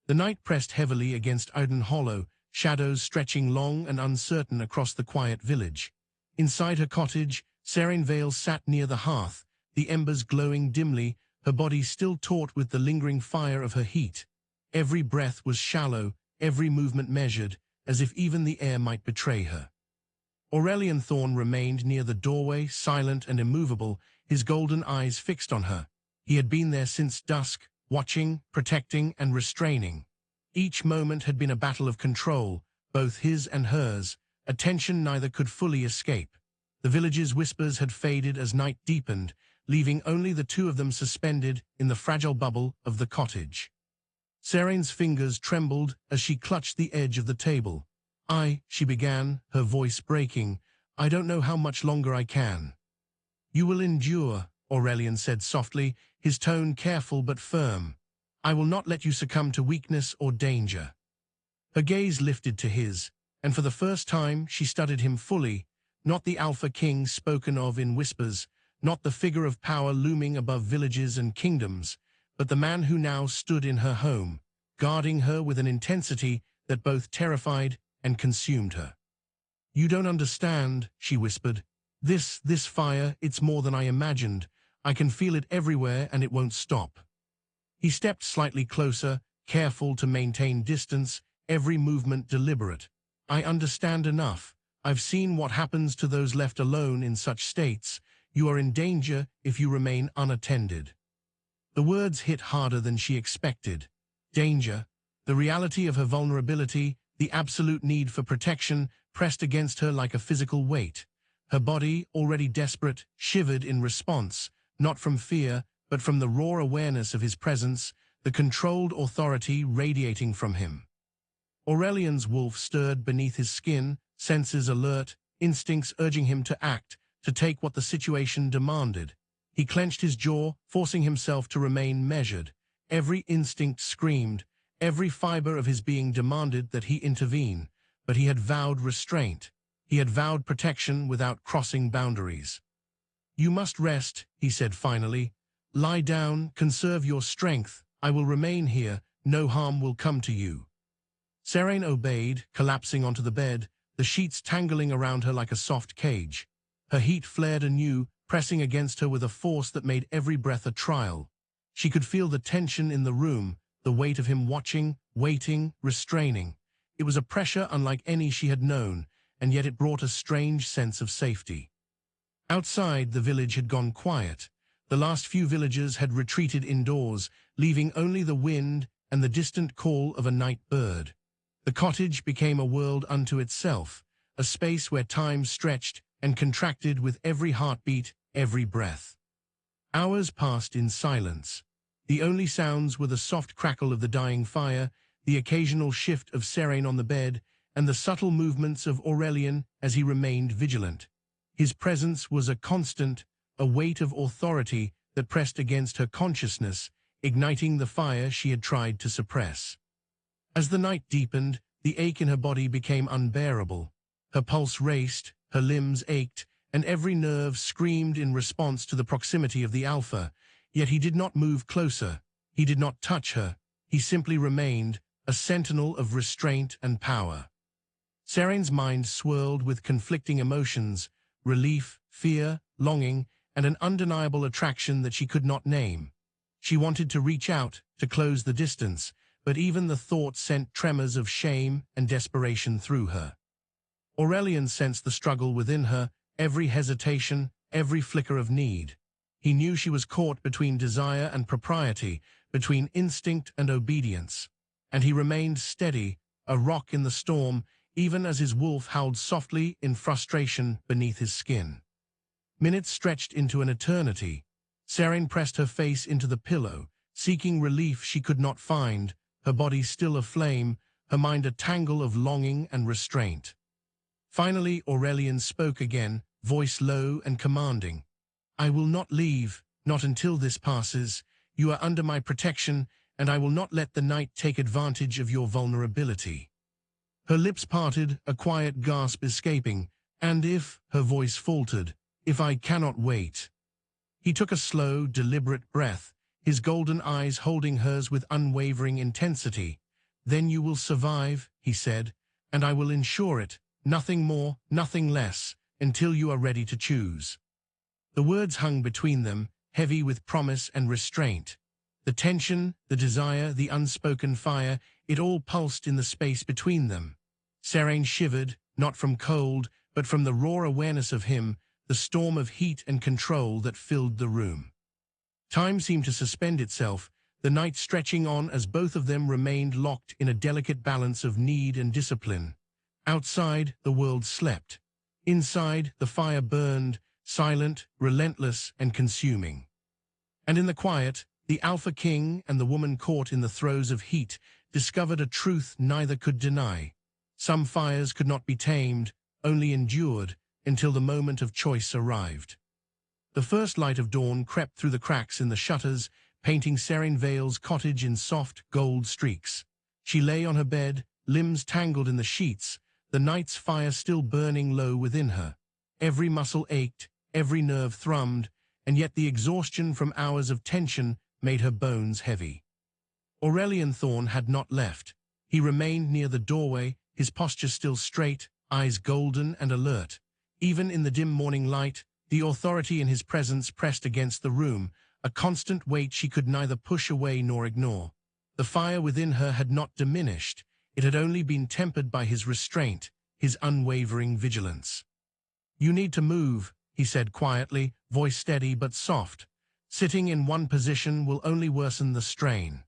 The night pressed heavily against Arden Hollow, shadows stretching long and uncertain across the quiet village. Inside her cottage, Seren Vale sat near the hearth, the embers glowing dimly, her body still taut with the lingering fire of her heat. Every breath was shallow, every movement measured, as if even the air might betray her. Aurelian Thorn remained near the doorway, silent and immovable, his golden eyes fixed on her. He had been there since dusk, watching, protecting, and restraining. Each moment had been a battle of control, both his and hers, a tension neither could fully escape. The village's whispers had faded as night deepened, leaving only the two of them suspended in the fragile bubble of the cottage. Seren's fingers trembled as she clutched the edge of the table. She began, her voice breaking. I don't know how much longer I can. You will endure, Aurelian said softly, his tone careful but firm. I will not let you succumb to weakness or danger. Her gaze lifted to his, and for the first time she studied him fully, not the Alpha King spoken of in whispers, not the figure of power looming above villages and kingdoms, but the man who now stood in her home, guarding her with an intensity that both terrified and consumed her. You don't understand, she whispered. This fire, it's more than I imagined. I can feel it everywhere and it won't stop. He stepped slightly closer, careful to maintain distance, every movement deliberate. I understand enough. I've seen what happens to those left alone in such states. You are in danger if you remain unattended. The words hit harder than she expected. Danger, the reality of her vulnerability, the absolute need for protection, pressed against her like a physical weight. Her body, already desperate, shivered in response, not from fear, but from the raw awareness of his presence, the controlled authority radiating from him. Aurelian's wolf stirred beneath his skin, senses alert, instincts urging him to act, to take what the situation demanded. He clenched his jaw, forcing himself to remain measured. Every instinct screamed, every fiber of his being demanded that he intervene, but he had vowed restraint. He had vowed protection without crossing boundaries. "You must rest," he said finally. "Lie down, conserve your strength. I will remain here. No harm will come to you." Serene obeyed, collapsing onto the bed, the sheets tangling around her like a soft cage. Her heat flared anew, pressing against her with a force that made every breath a trial. She could feel the tension in the room, the weight of him watching, waiting, restraining. It was a pressure unlike any she had known, and yet it brought a strange sense of safety. Outside, the village had gone quiet. The last few villagers had retreated indoors, leaving only the wind and the distant call of a night bird. The cottage became a world unto itself, a space where time stretched and contracted with every heartbeat, every breath. Hours passed in silence. The only sounds were the soft crackle of the dying fire, the occasional shift of Serene on the bed, and the subtle movements of Aurelian as he remained vigilant. His presence was a constant, a weight of authority that pressed against her consciousness, igniting the fire she had tried to suppress. As the night deepened, the ache in her body became unbearable. Her pulse raced, her limbs ached, and every nerve screamed in response to the proximity of the Alpha. Yet he did not move closer. He did not touch her. He simply remained, a sentinel of restraint and power. Serene's mind swirled with conflicting emotions, relief, fear, longing, and an undeniable attraction that she could not name. She wanted to reach out, to close the distance, but even the thought sent tremors of shame and desperation through her. Aurelian sensed the struggle within her, every hesitation, every flicker of need. He knew she was caught between desire and propriety, between instinct and obedience. And he remained steady, a rock in the storm, even as his wolf howled softly in frustration beneath his skin. Minutes stretched into an eternity. Serene pressed her face into the pillow, seeking relief she could not find, her body still aflame, her mind a tangle of longing and restraint. Finally, Aurelian spoke again, voice low and commanding. "I will not leave, not until this passes. You are under my protection, and I will not let the night take advantage of your vulnerability." Her lips parted, a quiet gasp escaping, "And if," her voice faltered, "if I cannot wait." He took a slow, deliberate breath, his golden eyes holding hers with unwavering intensity. "Then you will survive," he said, "and I will ensure it, nothing more, nothing less, until you are ready to choose." The words hung between them, heavy with promise and restraint. The tension, the desire, the unspoken fire, it all pulsed in the space between them. Serene shivered, not from cold, but from the raw awareness of him, the storm of heat and control that filled the room. Time seemed to suspend itself, the night stretching on as both of them remained locked in a delicate balance of need and discipline. Outside, the world slept. Inside, the fire burned, silent, relentless, and consuming. And in the quiet, the Alpha King and the woman caught in the throes of heat discovered a truth neither could deny. Some fires could not be tamed, only endured, until the moment of choice arrived. The first light of dawn crept through the cracks in the shutters, painting Serene Vale's cottage in soft, gold streaks. She lay on her bed, limbs tangled in the sheets, the night's fire still burning low within her. Every muscle ached, every nerve thrummed, and yet the exhaustion from hours of tension made her bones heavy. Aurelian Thorn had not left. He remained near the doorway, his posture still straight, eyes golden and alert. Even in the dim morning light, the authority in his presence pressed against the room, a constant weight she could neither push away nor ignore. The fire within her had not diminished, it had only been tempered by his restraint, his unwavering vigilance. "You need to move," he said quietly, voice steady but soft. Sitting in one position will only worsen the strain.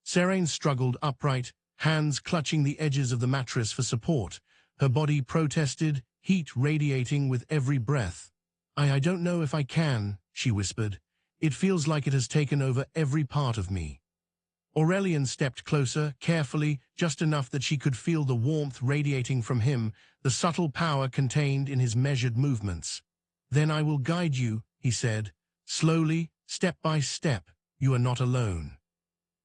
Serene struggled upright, hands clutching the edges of the mattress for support. Her body protested, heat radiating with every breath. I don't know if I can, she whispered. It feels like it has taken over every part of me. Aurelian stepped closer, carefully, just enough that she could feel the warmth radiating from him, the subtle power contained in his measured movements. Then I will guide you, he said. Slowly, step by step, you are not alone.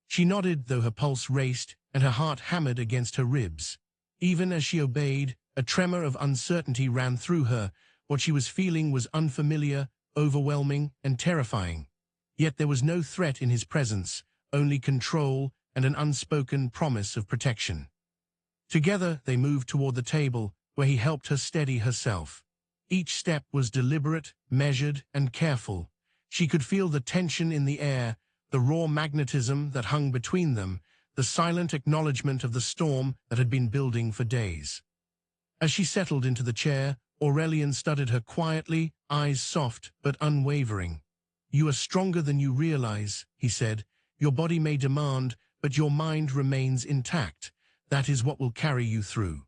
She nodded, though her pulse raced and her heart hammered against her ribs. Even as she obeyed, a tremor of uncertainty ran through her. What she was feeling was unfamiliar, overwhelming, and terrifying. Yet there was no threat in his presence, only control and an unspoken promise of protection. Together they moved toward the table, where he helped her steady herself. Each step was deliberate, measured, and careful. She could feel the tension in the air, the raw magnetism that hung between them, the silent acknowledgement of the storm that had been building for days. As she settled into the chair, Aurelian studied her quietly, eyes soft but unwavering. You are stronger than you realize, he said. Your body may demand, but your mind remains intact. That is what will carry you through.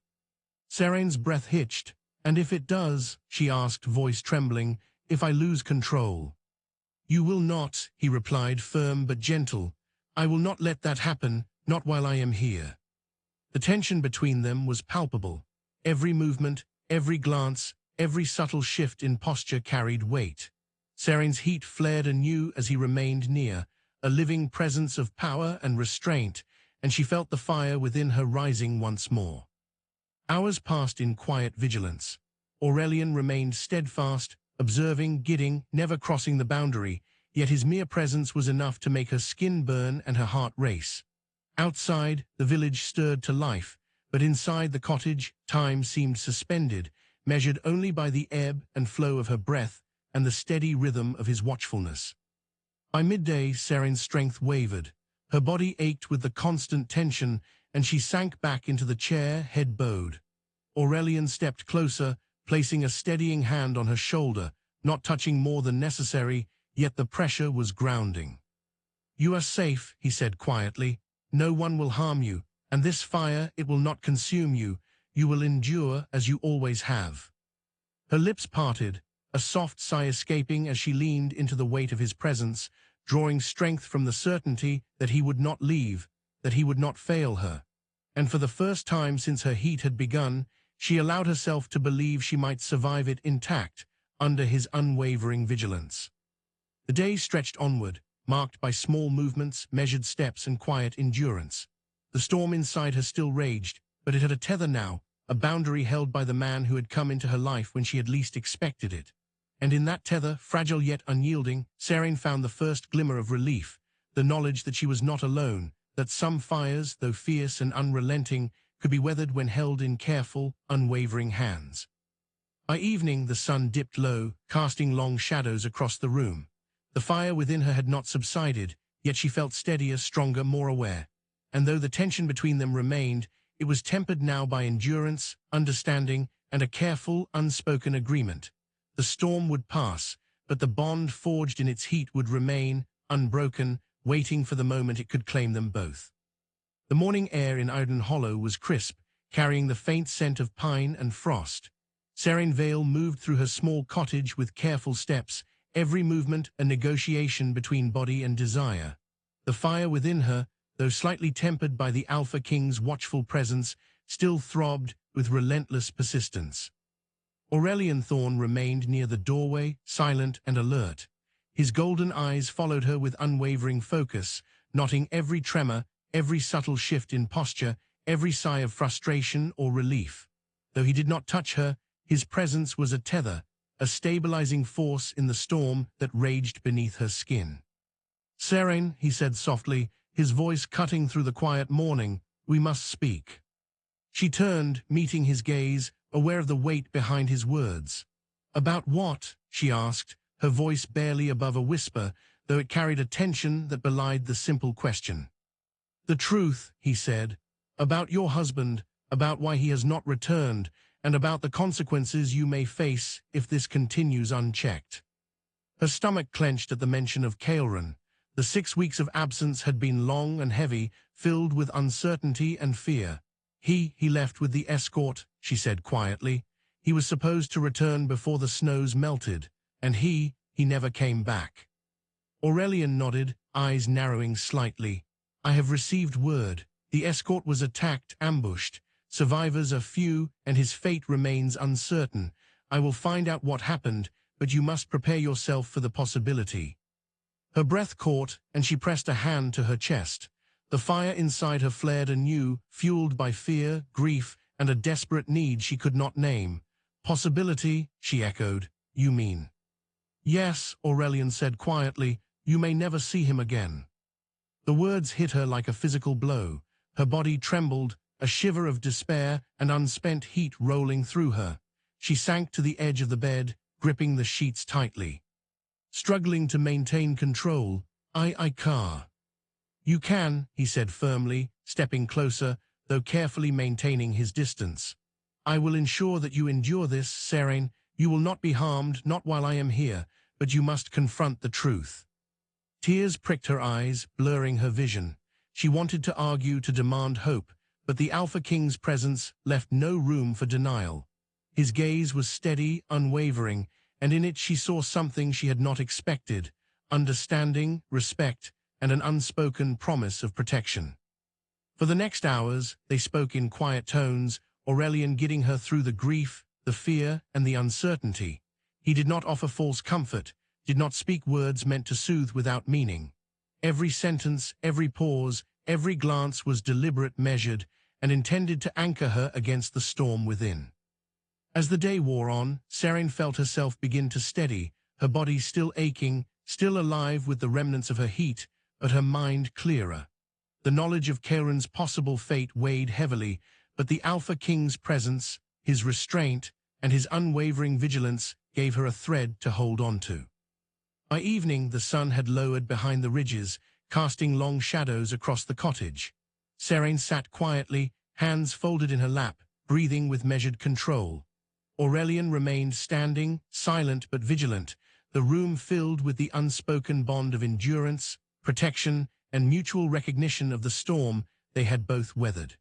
Serene's breath hitched. And if it does, she asked, voice trembling, if I lose control? You will not, he replied, firm but gentle. I will not let that happen, not while I am here. The tension between them was palpable. Every movement, every glance, every subtle shift in posture carried weight. Serene's heat flared anew as he remained near, a living presence of power and restraint, and she felt the fire within her rising once more. Hours passed in quiet vigilance. Aurelian remained steadfast, observing, gidding, never crossing the boundary, yet his mere presence was enough to make her skin burn and her heart race. Outside, the village stirred to life, but inside the cottage, time seemed suspended, measured only by the ebb and flow of her breath and the steady rhythm of his watchfulness. By midday, Serene's strength wavered. Her body ached with the constant tension, and she sank back into the chair, head bowed. Aurelian stepped closer, placing a steadying hand on her shoulder, not touching more than necessary, yet the pressure was grounding. You are safe, he said quietly. No one will harm you, and this fire, it will not consume you. You will endure as you always have. Her lips parted, a soft sigh escaping as she leaned into the weight of his presence, drawing strength from the certainty that he would not leave, that he would not fail her. And for the first time since her heat had begun, she allowed herself to believe she might survive it intact, under his unwavering vigilance. The days stretched onward, marked by small movements, measured steps, and quiet endurance. The storm inside her still raged, but it had a tether now, a boundary held by the man who had come into her life when she had least expected it. And in that tether, fragile yet unyielding, Serene found the first glimmer of relief, the knowledge that she was not alone, that some fires, though fierce and unrelenting, could be weathered when held in careful, unwavering hands. By evening, the sun dipped low, casting long shadows across the room. The fire within her had not subsided, yet she felt steadier, stronger, more aware. And though the tension between them remained, it was tempered now by endurance, understanding, and a careful, unspoken agreement. The storm would pass, but the bond forged in its heat would remain, unbroken, waiting for the moment it could claim them both. The morning air in Arden Hollow was crisp, carrying the faint scent of pine and frost. Serene Vale moved through her small cottage with careful steps, every movement a negotiation between body and desire. The fire within her, though slightly tempered by the Alpha King's watchful presence, still throbbed with relentless persistence. Aurelian Thorn remained near the doorway, silent and alert. His golden eyes followed her with unwavering focus, noting every tremor, every subtle shift in posture, every sigh of frustration or relief. Though he did not touch her, his presence was a tether, a stabilizing force in the storm that raged beneath her skin. Serene, he said softly, his voice cutting through the quiet morning, we must speak. She turned, meeting his gaze, aware of the weight behind his words. About what? She asked, her voice barely above a whisper, though it carried a tension that belied the simple question. The truth, he said, about your husband, about why he has not returned, and about the consequences you may face if this continues unchecked. Her stomach clenched at the mention of Caelrin. The 6 weeks of absence had been long and heavy, filled with uncertainty and fear. He left with the escort, she said quietly. He was supposed to return before the snows melted, and he never came back. Aurelian nodded, eyes narrowing slightly. I have received word. The escort was attacked, ambushed. Survivors are few, and his fate remains uncertain. I will find out what happened, but you must prepare yourself for the possibility. Her breath caught, and she pressed a hand to her chest. The fire inside her flared anew, fueled by fear, grief, and a desperate need she could not name. Possibility, she echoed. You mean? Yes, Aurelian said quietly. You may never see him again. The words hit her like a physical blow. Her body trembled, a shiver of despair and unspent heat rolling through her. She sank to the edge of the bed, gripping the sheets tightly. Struggling to maintain control, I can't. You can, he said firmly, stepping closer, though carefully maintaining his distance. I will ensure that you endure this, Sarene. You will not be harmed, not while I am here, but you must confront the truth. Tears pricked her eyes, blurring her vision. She wanted to argue, to demand hope, but the Alpha King's presence left no room for denial. His gaze was steady, unwavering, and in it she saw something she had not expected: understanding, respect, and an unspoken promise of protection. For the next hours, they spoke in quiet tones, Aurelian guiding her through the grief, the fear, and the uncertainty. He did not offer false comfort, did not speak words meant to soothe without meaning. Every sentence, every pause, every glance was deliberate, measured, and intended to anchor her against the storm within. As the day wore on, Sarene felt herself begin to steady, her body still aching, still alive with the remnants of her heat, but her mind clearer. The knowledge of Caelrin's possible fate weighed heavily, but the Alpha King's presence, his restraint, and his unwavering vigilance gave her a thread to hold on to. By evening, the sun had lowered behind the ridges, casting long shadows across the cottage. Sarene sat quietly, hands folded in her lap, breathing with measured control. Aurelian remained standing, silent but vigilant, the room filled with the unspoken bond of endurance, protection, and mutual recognition of the storm they had both weathered.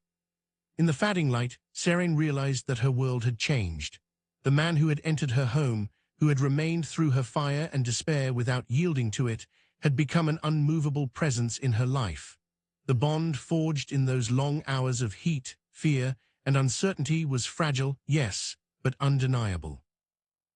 In the fading light, Sarene realized that her world had changed. The man who had entered her home, who had remained through her fire and despair without yielding to it, had become an unmovable presence in her life. The bond forged in those long hours of heat, fear, and uncertainty was fragile, yes, but undeniable.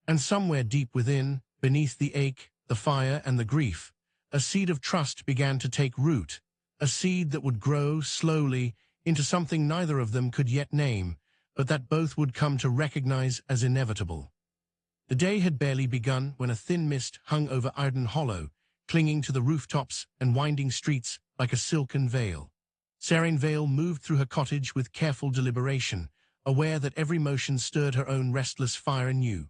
And somewhere deep within, beneath the ache, the fire, and the grief, a seed of trust began to take root, a seed that would grow slowly into something neither of them could yet name, but that both would come to recognize as inevitable. The day had barely begun when a thin mist hung over Arden Hollow, clinging to the rooftops and winding streets like a silken veil. Sarene Vale moved through her cottage with careful deliberation, aware that every motion stirred her own restless fire anew.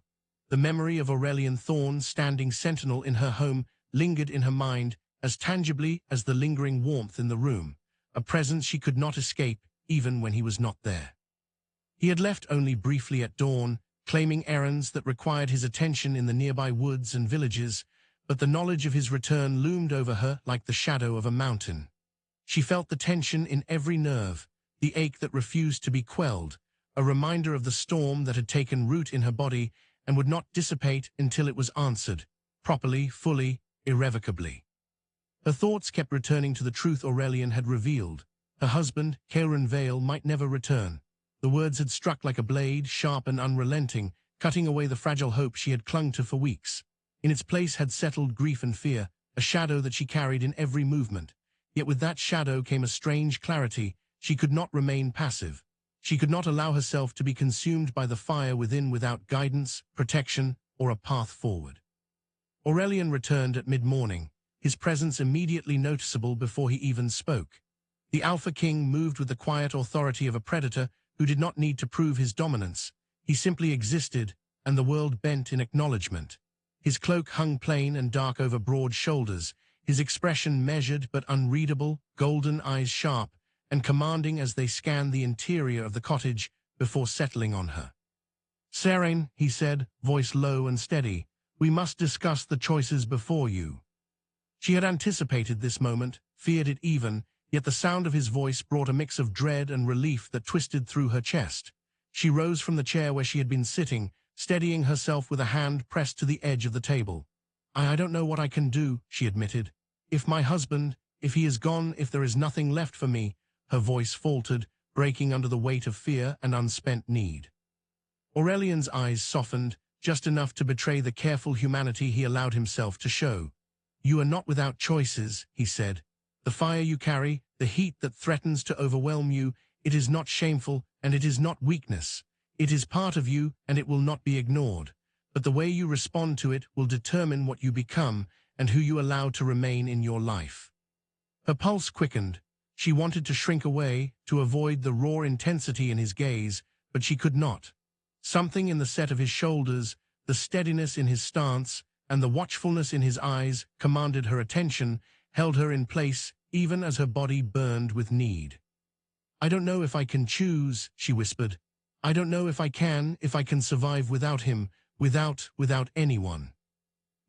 The memory of Aurelian Thorn standing sentinel in her home lingered in her mind as tangibly as the lingering warmth in the room, a presence she could not escape even when he was not there. He had left only briefly at dawn, claiming errands that required his attention in the nearby woods and villages, but the knowledge of his return loomed over her like the shadow of a mountain. She felt the tension in every nerve, the ache that refused to be quelled, a reminder of the storm that had taken root in her body and would not dissipate until it was answered, properly, fully, irrevocably. Her thoughts kept returning to the truth Aurelian had revealed. Her husband, Caelrin Vale, might never return. The words had struck like a blade, sharp and unrelenting, cutting away the fragile hope she had clung to for weeks. In its place had settled grief and fear, a shadow that she carried in every movement. Yet with that shadow came a strange clarity. She could not remain passive. She could not allow herself to be consumed by the fire within without guidance, protection, or a path forward. Aurelian returned at mid-morning, his presence immediately noticeable before he even spoke. The Alpha King moved with the quiet authority of a predator who did not need to prove his dominance. He simply existed, and the world bent in acknowledgement. His cloak hung plain and dark over broad shoulders, his expression measured but unreadable, golden eyes sharp and commanding as they scanned the interior of the cottage before settling on her. "Serain," he said, voice low and steady, "we must discuss the choices before you." She had anticipated this moment, feared it even, yet the sound of his voice brought a mix of dread and relief that twisted through her chest. She rose from the chair where she had been sitting, steadying herself with a hand pressed to the edge of the table. I don't know what I can do," she admitted. If he is gone, if there is nothing left for me," her voice faltered, breaking under the weight of fear and unspent need. Aurelian's eyes softened, just enough to betray the careful humanity he allowed himself to show. "You are not without choices," he said. "The fire you carry, the heat that threatens to overwhelm you, it is not shameful and it is not weakness. It is part of you and it will not be ignored. But the way you respond to it will determine what you become and who you allow to remain in your life." Her pulse quickened. She wanted to shrink away, to avoid the raw intensity in his gaze, but she could not. Something in the set of his shoulders, the steadiness in his stance, and the watchfulness in his eyes commanded her attention, held her in place even as her body burned with need. "I don't know if I can choose," she whispered. "I don't know if I can survive without him, without anyone."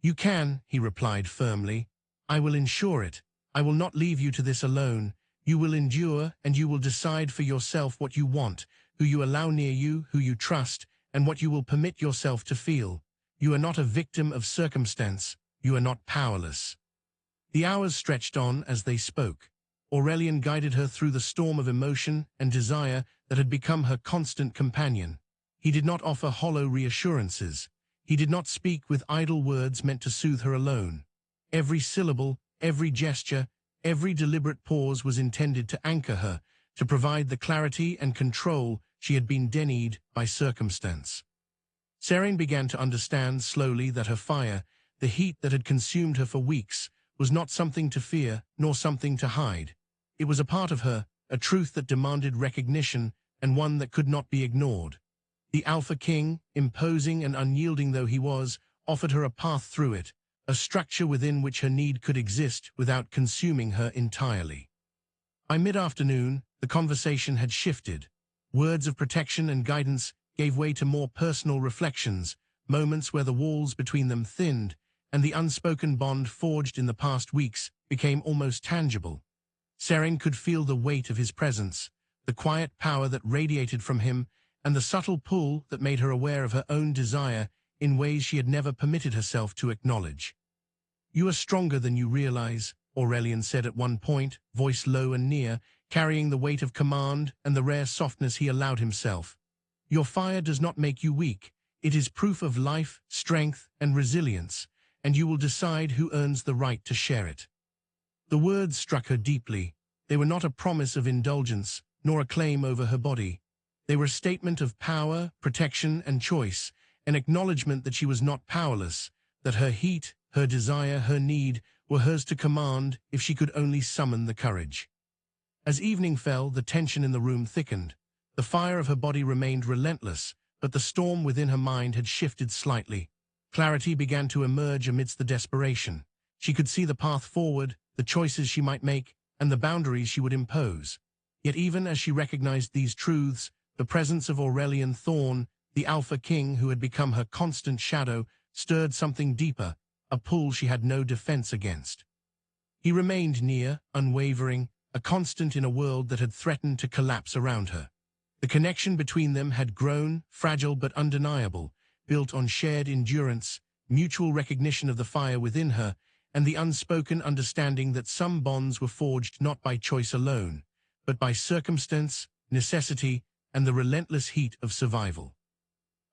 "You can," he replied firmly. "I will ensure it. I will not leave you to this alone. You will endure, and you will decide for yourself what you want, who you allow near you, who you trust, and what you will permit yourself to feel. You are not a victim of circumstance. You are not powerless." The hours stretched on as they spoke. Aurelian guided her through the storm of emotion and desire that had become her constant companion. He did not offer hollow reassurances. He did not speak with idle words meant to soothe her alone. Every syllable, every gesture, every deliberate pause was intended to anchor her, to provide the clarity and control she had been denied by circumstance. Serain began to understand slowly that her fire, the heat that had consumed her for weeks, was not something to fear nor something to hide. It was a part of her, a truth that demanded recognition and one that could not be ignored. The Alpha King, imposing and unyielding though he was, offered her a path through it, a structure within which her need could exist without consuming her entirely. By mid-afternoon, the conversation had shifted. Words of protection and guidance gave way to more personal reflections, moments where the walls between them thinned, and the unspoken bond forged in the past weeks became almost tangible. Serain could feel the weight of his presence, the quiet power that radiated from him, and the subtle pull that made her aware of her own desire in ways she had never permitted herself to acknowledge. "You are stronger than you realize," Aurelian said at one point, voice low and near, carrying the weight of command and the rare softness he allowed himself. "Your fire does not make you weak. It is proof of life, strength, and resilience, and you will decide who earns the right to share it." The words struck her deeply. They were not a promise of indulgence, nor a claim over her body. They were a statement of power, protection, and choice, an acknowledgement that she was not powerless, that her heat, her desire, her need were hers to command if she could only summon the courage. As evening fell, the tension in the room thickened. The fire of her body remained relentless, but the storm within her mind had shifted slightly. Clarity began to emerge amidst the desperation. She could see the path forward, the choices she might make, and the boundaries she would impose. Yet even as she recognized these truths, the presence of Aurelian Thorn, the Alpha King who had become her constant shadow, stirred something deeper, a pull she had no defense against. He remained near, unwavering, a constant in a world that had threatened to collapse around her. The connection between them had grown, fragile but undeniable, built on shared endurance, mutual recognition of the fire within her, and the unspoken understanding that some bonds were forged not by choice alone, but by circumstance, necessity, and the relentless heat of survival.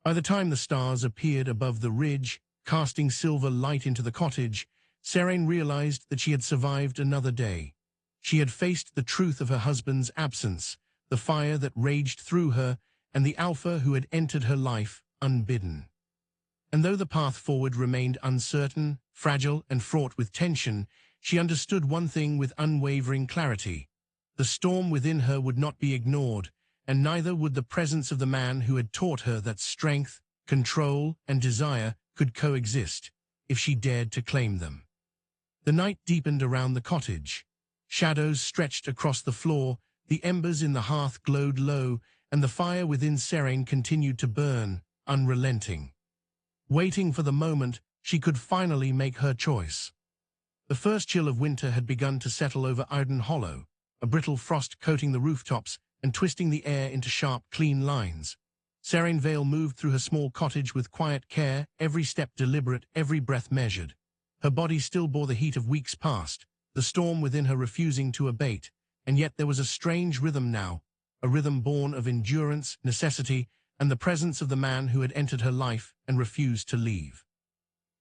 By the time the stars appeared above the ridge, casting silver light into the cottage, Serain realized that she had survived another day. She had faced the truth of her husband's absence, the fire that raged through her, and the Alpha who had entered her life unbidden. And though the path forward remained uncertain, fragile, and fraught with tension, she understood one thing with unwavering clarity. The storm within her would not be ignored, and neither would the presence of the man who had taught her that strength, control, and desire could coexist, if she dared to claim them. The night deepened around the cottage. Shadows stretched across the floor, the embers in the hearth glowed low, and the fire within Serain continued to burn, unrelenting. Waiting for the moment she could finally make her choice. The first chill of winter had begun to settle over Arden Hollow, a brittle frost coating the rooftops and twisting the air into sharp, clean lines. Serene Vale moved through her small cottage with quiet care, every step deliberate, every breath measured. Her body still bore the heat of weeks past, the storm within her refusing to abate, and yet there was a strange rhythm now, a rhythm born of endurance, necessity, and the presence of the man who had entered her life and refused to leave.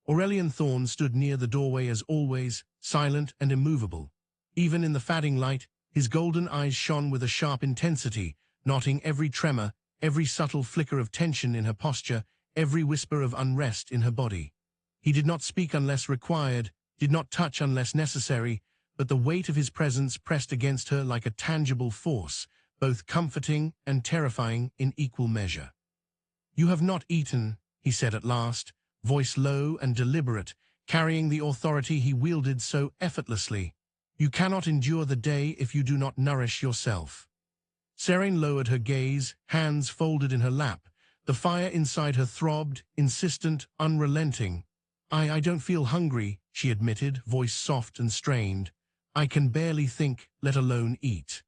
Aurelian Thorne stood near the doorway as always, silent and immovable. Even in the fading light, his golden eyes shone with a sharp intensity, noting every tremor, every subtle flicker of tension in her posture, every whisper of unrest in her body. He did not speak unless required, did not touch unless necessary, but the weight of his presence pressed against her like a tangible force, both comforting and terrifying in equal measure. "You have not eaten," he said at last, voice low and deliberate, carrying the authority he wielded so effortlessly. "You cannot endure the day if you do not nourish yourself." Serene lowered her gaze, hands folded in her lap. The fire inside her throbbed, insistent, unrelenting. I don't feel hungry," she admitted, voice soft and strained. "I can barely think, let alone eat."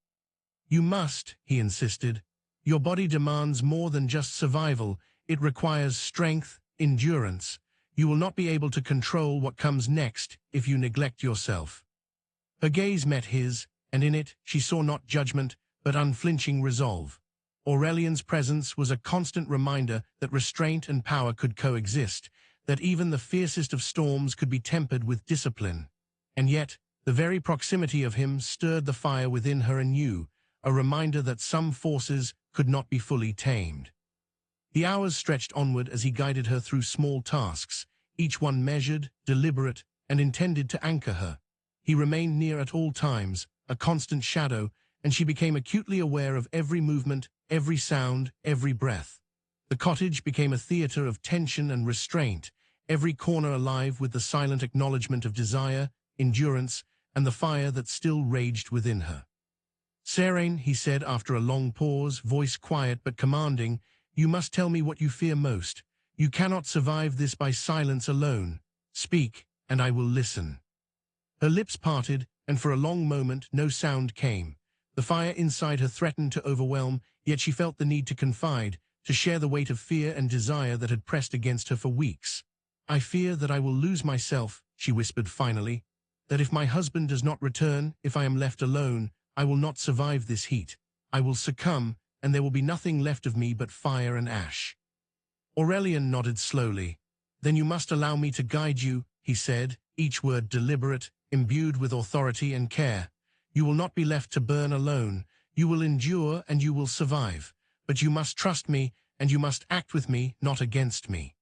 "You must," he insisted. "Your body demands more than just survival. It requires strength, endurance. You will not be able to control what comes next if you neglect yourself." Her gaze met his, and in it she saw not judgment, but unflinching resolve. Aurelian's presence was a constant reminder that restraint and power could coexist, that even the fiercest of storms could be tempered with discipline. And yet, the very proximity of him stirred the fire within her anew, a reminder that some forces could not be fully tamed. The hours stretched onward as he guided her through small tasks, each one measured, deliberate, and intended to anchor her. He remained near at all times, a constant shadow, and she became acutely aware of every movement, every sound, every breath. The cottage became a theater of tension and restraint, every corner alive with the silent acknowledgement of desire, endurance, and the fire that still raged within her. "Serene," he said after a long pause, voice quiet but commanding, "you must tell me what you fear most. You cannot survive this by silence alone. Speak, and I will listen." Her lips parted, and for a long moment no sound came. The fire inside her threatened to overwhelm, yet she felt the need to confide, to share the weight of fear and desire that had pressed against her for weeks. "I fear that I will lose myself," she whispered finally, "that if my husband does not return, if I am left alone, I will not survive this heat. I will succumb, and there will be nothing left of me but fire and ash." Aurelian nodded slowly. "Then you must allow me to guide you," he said, each word deliberate, imbued with authority and care. "You will not be left to burn alone. You will endure and you will survive. But you must trust me, and you must act with me, not against me."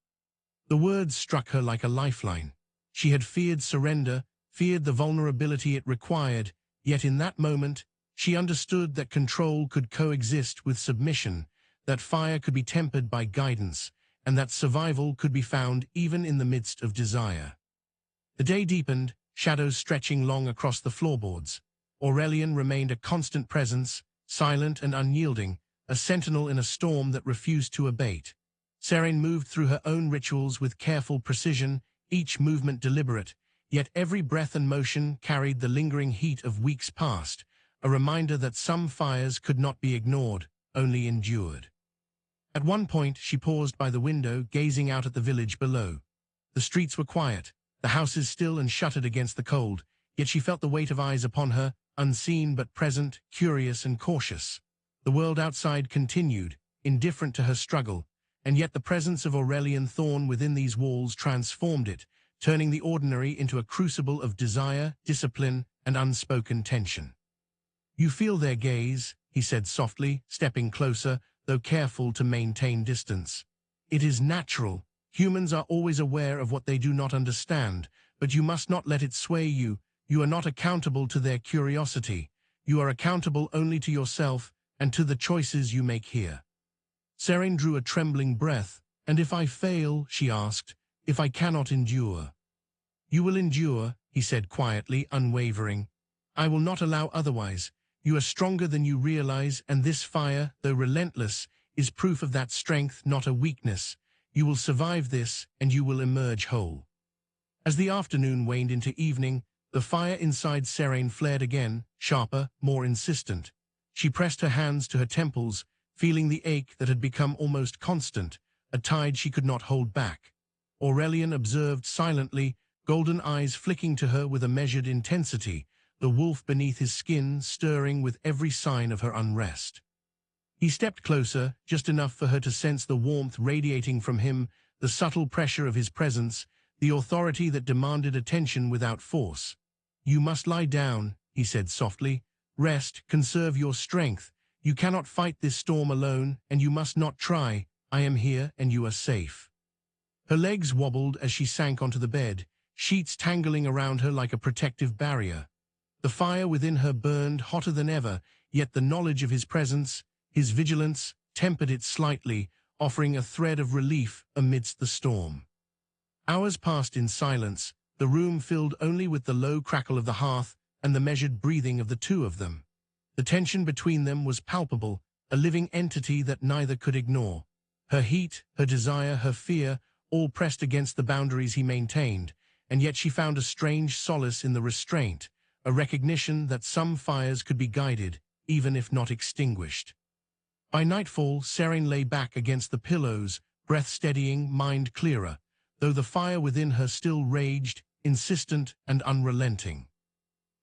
The words struck her like a lifeline. She had feared surrender, feared the vulnerability it required, yet in that moment, she understood that control could coexist with submission, that fire could be tempered by guidance, and that survival could be found even in the midst of desire. The day deepened, shadows stretching long across the floorboards. Aurelian remained a constant presence, silent and unyielding, a sentinel in a storm that refused to abate. Serene moved through her own rituals with careful precision, each movement deliberate, yet every breath and motion carried the lingering heat of weeks past, a reminder that some fires could not be ignored, only endured. At one point, she paused by the window, gazing out at the village below. The streets were quiet, the houses still and shuttered against the cold, yet she felt the weight of eyes upon her, unseen but present, curious and cautious. The world outside continued, indifferent to her struggle, and yet the presence of Aurelian Thorne within these walls transformed it, turning the ordinary into a crucible of desire, discipline, and unspoken tension. "You feel their gaze," he said softly, stepping closer, though careful to maintain distance. "It is natural. Humans are always aware of what they do not understand, but you must not let it sway you. You are not accountable to their curiosity. You are accountable only to yourself and to the choices you make here." Serene drew a trembling breath. "And if I fail," she asked, "if I cannot endure?" "You will endure," he said quietly, unwavering. "I will not allow otherwise. You are stronger than you realize, and this fire, though relentless, is proof of that strength, not a weakness. You will survive this, and you will emerge whole. As the afternoon waned into evening, the fire inside Serene flared again, sharper, more insistent. She pressed her hands to her temples, feeling the ache that had become almost constant, a tide she could not hold back. Aurelian observed silently, golden eyes flicking to her with a measured intensity, the wolf beneath his skin stirring with every sign of her unrest. He stepped closer, just enough for her to sense the warmth radiating from him, the subtle pressure of his presence, the authority that demanded attention without force. "You must lie down," he said softly. "Rest, conserve your strength. You cannot fight this storm alone, and you must not try. I am here, and you are safe." Her legs wobbled as she sank onto the bed, sheets tangling around her like a protective barrier. The fire within her burned hotter than ever, yet the knowledge of his presence, his vigilance, tempered it slightly, offering a thread of relief amidst the storm. Hours passed in silence, the room filled only with the low crackle of the hearth and the measured breathing of the two of them. The tension between them was palpable, a living entity that neither could ignore. Her heat, her desire, her fear, all pressed against the boundaries he maintained, and yet she found a strange solace in the restraint, a recognition that some fires could be guided, even if not extinguished. By nightfall, Serene lay back against the pillows, breath steadying, mind clearer, though the fire within her still raged, insistent and unrelenting.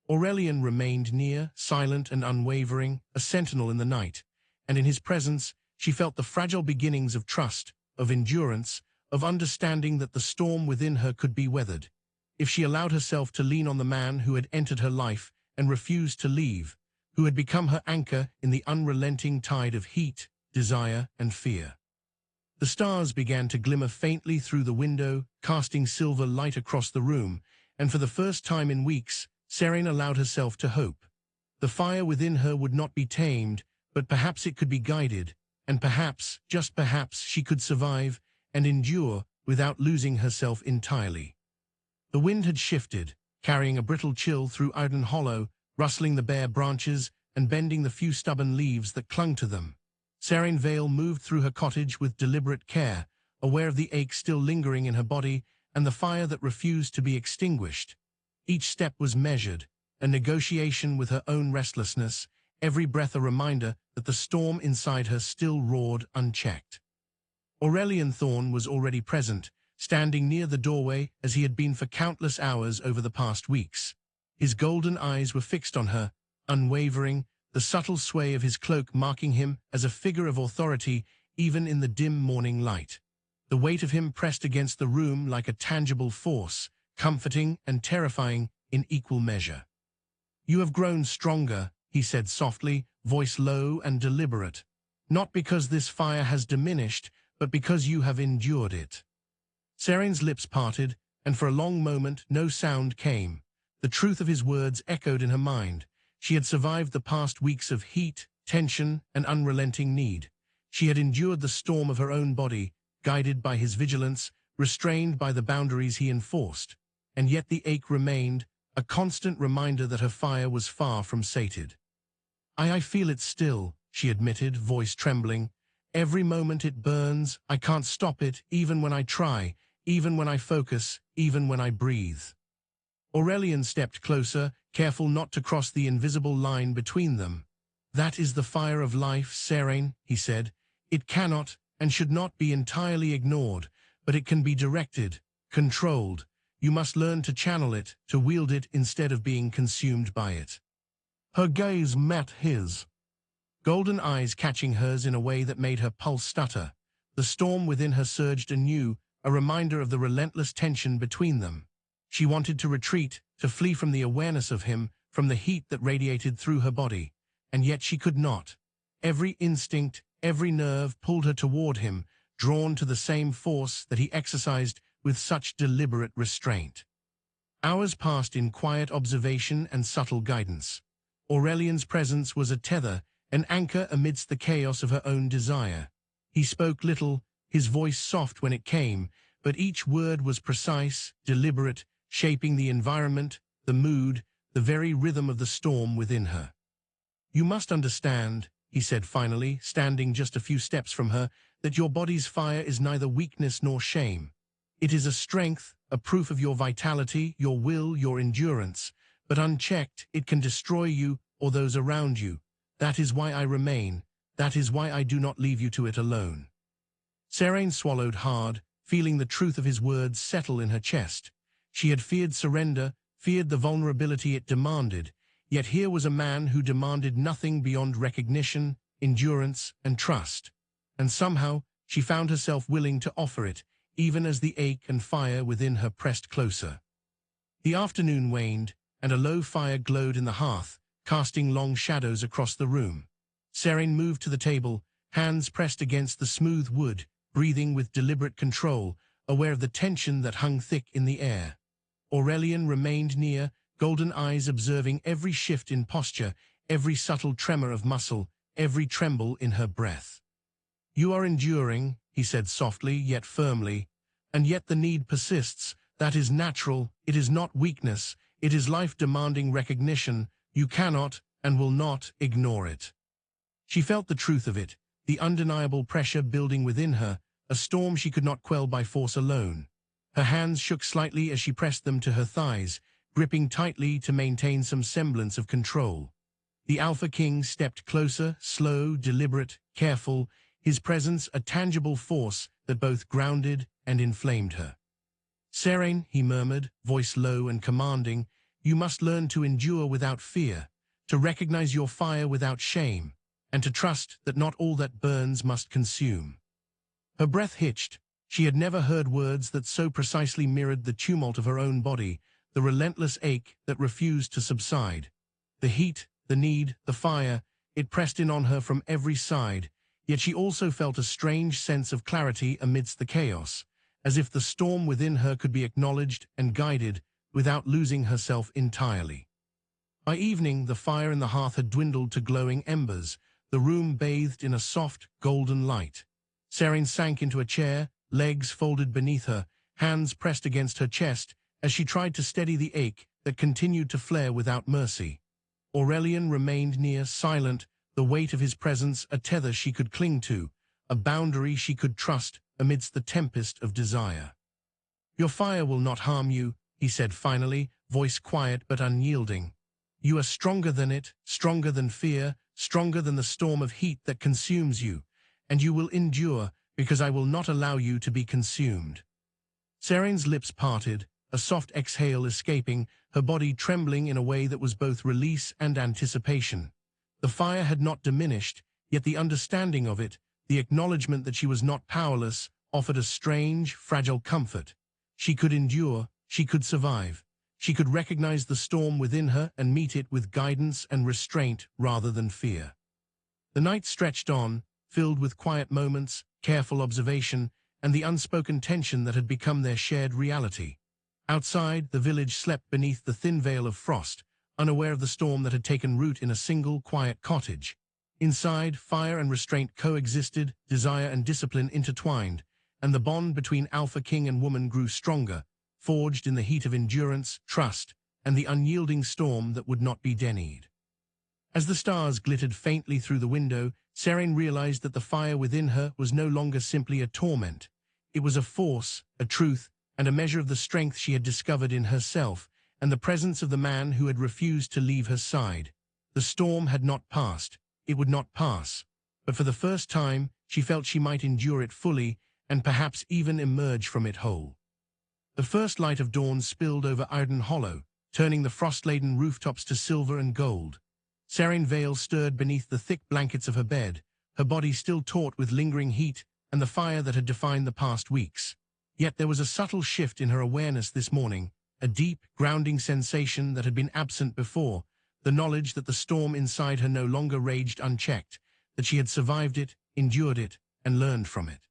Aurelian remained near, silent and unwavering, a sentinel in the night, and in his presence she felt the fragile beginnings of trust, of endurance, of understanding that the storm within her could be weathered. If she allowed herself to lean on the man who had entered her life and refused to leave, who had become her anchor in the unrelenting tide of heat, desire, and fear. The stars began to glimmer faintly through the window, casting silver light across the room, and for the first time in weeks, Serene allowed herself to hope. The fire within her would not be tamed, but perhaps it could be guided, and perhaps, just perhaps, she could survive and endure without losing herself entirely. The wind had shifted, carrying a brittle chill through Arden Hollow, rustling the bare branches and bending the few stubborn leaves that clung to them. Serene Vale moved through her cottage with deliberate care, aware of the ache still lingering in her body and the fire that refused to be extinguished. Each step was measured, a negotiation with her own restlessness, every breath a reminder that the storm inside her still roared unchecked. Aurelian Thorn was already present, standing near the doorway as he had been for countless hours over the past weeks. His golden eyes were fixed on her, unwavering, the subtle sway of his cloak marking him as a figure of authority even in the dim morning light. The weight of him pressed against the room like a tangible force, comforting and terrifying in equal measure. "You have grown stronger," he said softly, voice low and deliberate. "Not because this fire has diminished, but because you have endured it." Serene's lips parted, and for a long moment no sound came. The truth of his words echoed in her mind. She had survived the past weeks of heat, tension, and unrelenting need. She had endured the storm of her own body, guided by his vigilance, restrained by the boundaries he enforced. And yet the ache remained, a constant reminder that her fire was far from sated. I feel it still," she admitted, voice trembling. "Every moment it burns. I can't stop it, even when I try, even when I focus, even when I breathe." Aurelian stepped closer, careful not to cross the invisible line between them. "That is the fire of life, Serene," he said. "It cannot and should not be entirely ignored, but it can be directed, controlled. You must learn to channel it, to wield it instead of being consumed by it." Her gaze met his, golden eyes catching hers in a way that made her pulse stutter. The storm within her surged anew, a reminder of the relentless tension between them. She wanted to retreat, to flee from the awareness of him, from the heat that radiated through her body, and yet she could not. Every instinct, every nerve pulled her toward him, drawn to the same force that he exercised with such deliberate restraint. Hours passed in quiet observation and subtle guidance. Aurelian's presence was a tether, an anchor amidst the chaos of her own desire. He spoke little, his voice soft when it came, but each word was precise, deliberate, shaping the environment, the mood, the very rhythm of the storm within her. "You must understand," he said finally, standing just a few steps from her, that your body's fire is neither weakness nor shame. It is a strength, a proof of your vitality, your will, your endurance, but unchecked, it can destroy you or those around you. That is why I remain. That is why I do not leave you to it alone. Seraine swallowed hard, feeling the truth of his words settle in her chest. She had feared surrender, feared the vulnerability it demanded, yet here was a man who demanded nothing beyond recognition, endurance, and trust. And somehow, she found herself willing to offer it, even as the ache and fire within her pressed closer. The afternoon waned, and a low fire glowed in the hearth, casting long shadows across the room. Seraine moved to the table, hands pressed against the smooth wood, breathing with deliberate control, aware of the tension that hung thick in the air. Aurelian remained near, golden eyes observing every shift in posture, every subtle tremor of muscle, every tremble in her breath. "You are enduring," he said softly yet firmly, "and yet the need persists. That is natural, it is not weakness, it is life demanding recognition. You cannot, and will not, ignore it." She felt the truth of it, the undeniable pressure building within her, a storm she could not quell by force alone. Her hands shook slightly as she pressed them to her thighs, gripping tightly to maintain some semblance of control. The Alpha King stepped closer, slow, deliberate, careful, his presence a tangible force that both grounded and inflamed her. "Seraine," he murmured, voice low and commanding, "you must learn to endure without fear, to recognize your fire without shame, and to trust that not all that burns must consume." Her breath hitched. She had never heard words that so precisely mirrored the tumult of her own body, the relentless ache that refused to subside. The heat, the need, the fire, it pressed in on her from every side, yet she also felt a strange sense of clarity amidst the chaos, as if the storm within her could be acknowledged and guided without losing herself entirely. By evening, the fire in the hearth had dwindled to glowing embers, the room bathed in a soft, golden light. Seraine sank into a chair, legs folded beneath her, hands pressed against her chest, as she tried to steady the ache that continued to flare without mercy. Aurelian remained near, silent, the weight of his presence a tether she could cling to, a boundary she could trust amidst the tempest of desire. "Your fire will not harm you," he said finally, voice quiet but unyielding. "You are stronger than it, stronger than fear, stronger than the storm of heat that consumes you, and you will endure because I will not allow you to be consumed." Seraine's lips parted, a soft exhale escaping, her body trembling in a way that was both release and anticipation. The fire had not diminished, yet the understanding of it, the acknowledgement that she was not powerless, offered a strange, fragile comfort. She could endure, she could survive. She could recognize the storm within her and meet it with guidance and restraint rather than fear. The night stretched on, filled with quiet moments, careful observation, and the unspoken tension that had become their shared reality. Outside, the village slept beneath the thin veil of frost, unaware of the storm that had taken root in a single, quiet cottage. Inside, fire and restraint coexisted, desire and discipline intertwined, and the bond between Alpha King and woman grew stronger, forged in the heat of endurance, trust, and the unyielding storm that would not be denied. As the stars glittered faintly through the window, Seraine realized that the fire within her was no longer simply a torment. It was a force, a truth, and a measure of the strength she had discovered in herself, and the presence of the man who had refused to leave her side. The storm had not passed. It would not pass. But for the first time, she felt she might endure it fully, and perhaps even emerge from it whole. The first light of dawn spilled over Arden Hollow, turning the frost-laden rooftops to silver and gold. Seraine Vale stirred beneath the thick blankets of her bed, her body still taut with lingering heat and the fire that had defined the past weeks. Yet there was a subtle shift in her awareness this morning, a deep, grounding sensation that had been absent before, the knowledge that the storm inside her no longer raged unchecked, that she had survived it, endured it, and learned from it.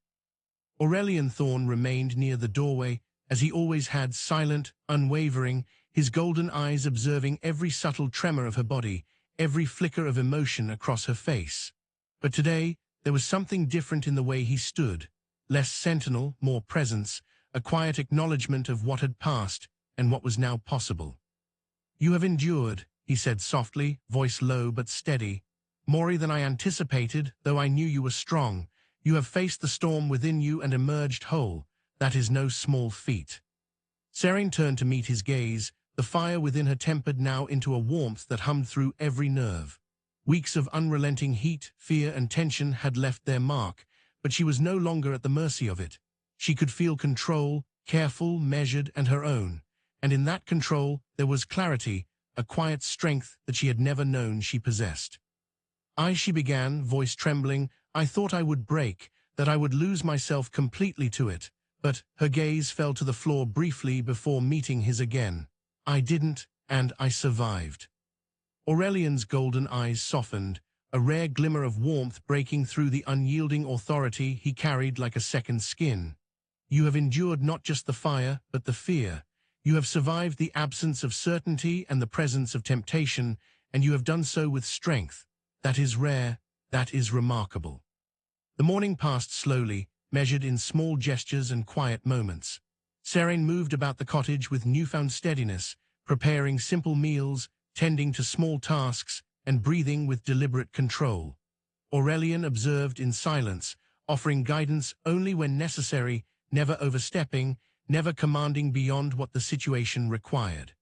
Aurelian Thorne remained near the doorway, as he always had, silent, unwavering, his golden eyes observing every subtle tremor of her body, every flicker of emotion across her face. But today, there was something different in the way he stood, less sentinel, more presence, a quiet acknowledgement of what had passed and what was now possible. "You have endured," he said softly, voice low but steady. "More than I anticipated, though I knew you were strong. You have faced the storm within you and emerged whole. That is no small feat. Seren turned to meet his gaze, the fire within her tempered now into a warmth that hummed through every nerve. Weeks of unrelenting heat, fear, and tension had left their mark, but she was no longer at the mercy of it. She could feel control, careful, measured, and her own. And in that control, there was clarity, a quiet strength that she had never known she possessed. She began, voice trembling, I thought I would break, that I would lose myself completely to it. But her gaze fell to the floor briefly before meeting his again. I didn't, and I survived. Aurelian's golden eyes softened, a rare glimmer of warmth breaking through the unyielding authority he carried like a second skin. You have endured not just the fire, but the fear. You have survived the absence of certainty and the presence of temptation, and you have done so with strength. That is rare, that is remarkable. The morning passed slowly, measured in small gestures and quiet moments. Seren moved about the cottage with newfound steadiness, preparing simple meals, tending to small tasks, and breathing with deliberate control. Aurelian observed in silence, offering guidance only when necessary, never overstepping, never commanding beyond what the situation required.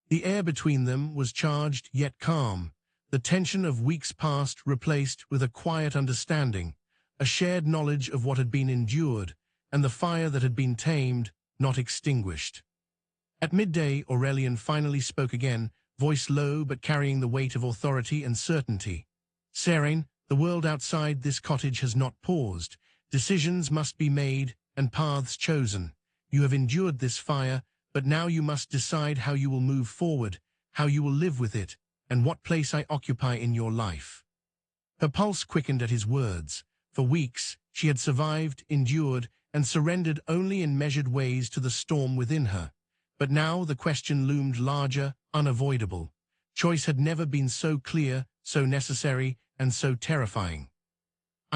The air between them was charged yet calm, the tension of weeks past replaced with a quiet understanding, a shared knowledge of what had been endured, and the fire that had been tamed, not extinguished. At midday, Aurelian finally spoke again, voice low but carrying the weight of authority and certainty. Seren, the world outside this cottage has not paused. Decisions must be made and paths chosen. You have endured this fire, but now you must decide how you will move forward, how you will live with it, and what place I occupy in your life. Her pulse quickened at his words. For weeks, she had survived, endured, and surrendered only in measured ways to the storm within her. But now the question loomed larger, unavoidable. Choice had never been so clear, so necessary, and so terrifying.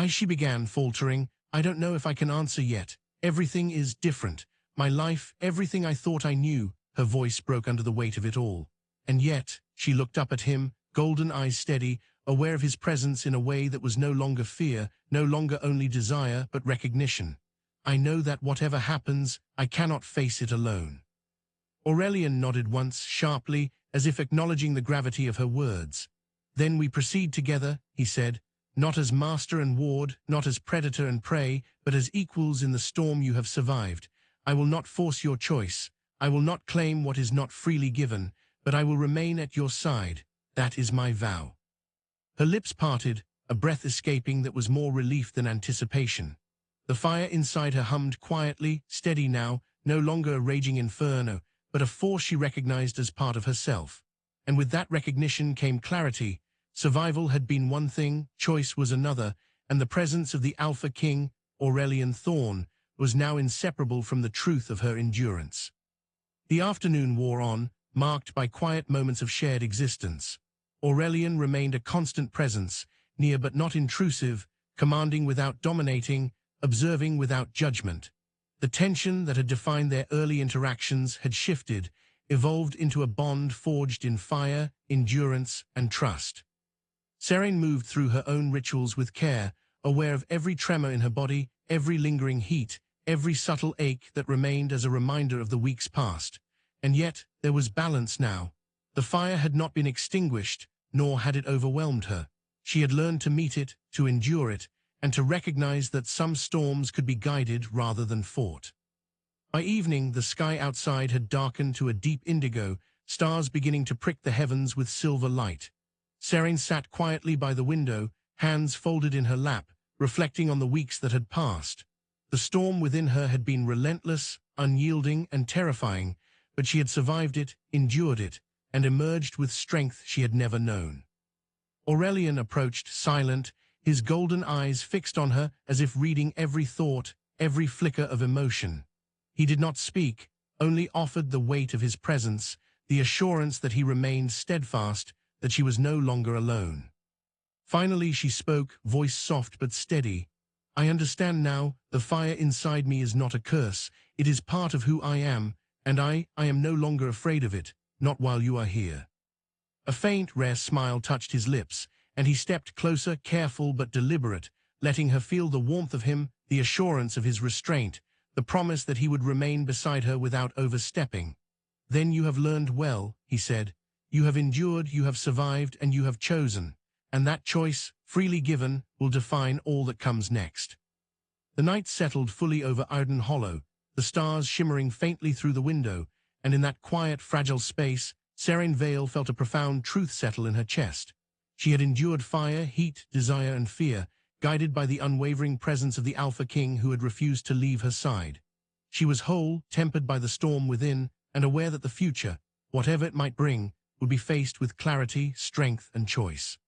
She began, faltering, I don't know if I can answer yet. Everything is different. My life, everything I thought I knew. Her voice broke under the weight of it all. And yet, she looked up at him, golden eyes steady, aware of his presence in a way that was no longer fear, no longer only desire, but recognition. I know that whatever happens, I cannot face it alone. Aurelian nodded once, sharply, as if acknowledging the gravity of her words. Then we proceed together, he said, not as master and ward, not as predator and prey, but as equals in the storm you have survived. I will not force your choice. I will not claim what is not freely given, but I will remain at your side. That is my vow. Her lips parted, a breath escaping that was more relief than anticipation. The fire inside her hummed quietly, steady now, no longer a raging inferno, but a force she recognized as part of herself. And with that recognition came clarity. Survival had been one thing, choice was another, and the presence of the Alpha King, Aurelian Thorn, was now inseparable from the truth of her endurance. The afternoon wore on, marked by quiet moments of shared existence. Aurelian remained a constant presence, near but not intrusive, commanding without dominating, observing without judgment. The tension that had defined their early interactions had shifted, evolved into a bond forged in fire, endurance, and trust. Seren moved through her own rituals with care, aware of every tremor in her body, every lingering heat, every subtle ache that remained as a reminder of the weeks past. And yet, there was balance now. The fire had not been extinguished, nor had it overwhelmed her. She had learned to meet it, to endure it, and to recognize that some storms could be guided rather than fought. By evening, the sky outside had darkened to a deep indigo, stars beginning to prick the heavens with silver light. Seren sat quietly by the window, hands folded in her lap, reflecting on the weeks that had passed. The storm within her had been relentless, unyielding, and terrifying, but she had survived it, endured it, and emerged with strength she had never known. Aurelian approached, silent, his golden eyes fixed on her as if reading every thought, every flicker of emotion. He did not speak, only offered the weight of his presence, the assurance that he remained steadfast, that she was no longer alone. Finally she spoke, voice soft but steady. I understand now, the fire inside me is not a curse, it is part of who I am, and I am no longer afraid of it, not while you are here. A faint, rare smile touched his lips, and he stepped closer, careful but deliberate, letting her feel the warmth of him, the assurance of his restraint, the promise that he would remain beside her without overstepping. "Then you have learned well," he said. "You have endured, you have survived, and you have chosen. And that choice, freely given, will define all that comes next." The night settled fully over Arden Hollow, the stars shimmering faintly through the window, and in that quiet, fragile space, Serene Vale felt a profound truth settle in her chest. She had endured fire, heat, desire, and fear, guided by the unwavering presence of the Alpha King who had refused to leave her side. She was whole, tempered by the storm within, and aware that the future, whatever it might bring, would be faced with clarity, strength, and choice.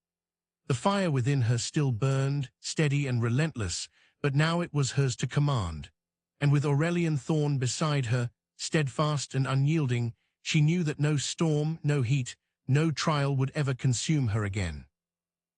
The fire within her still burned, steady and relentless, but now it was hers to command. And with Aurelian Thorn beside her, steadfast and unyielding, she knew that no storm, no heat, no trial would ever consume her again.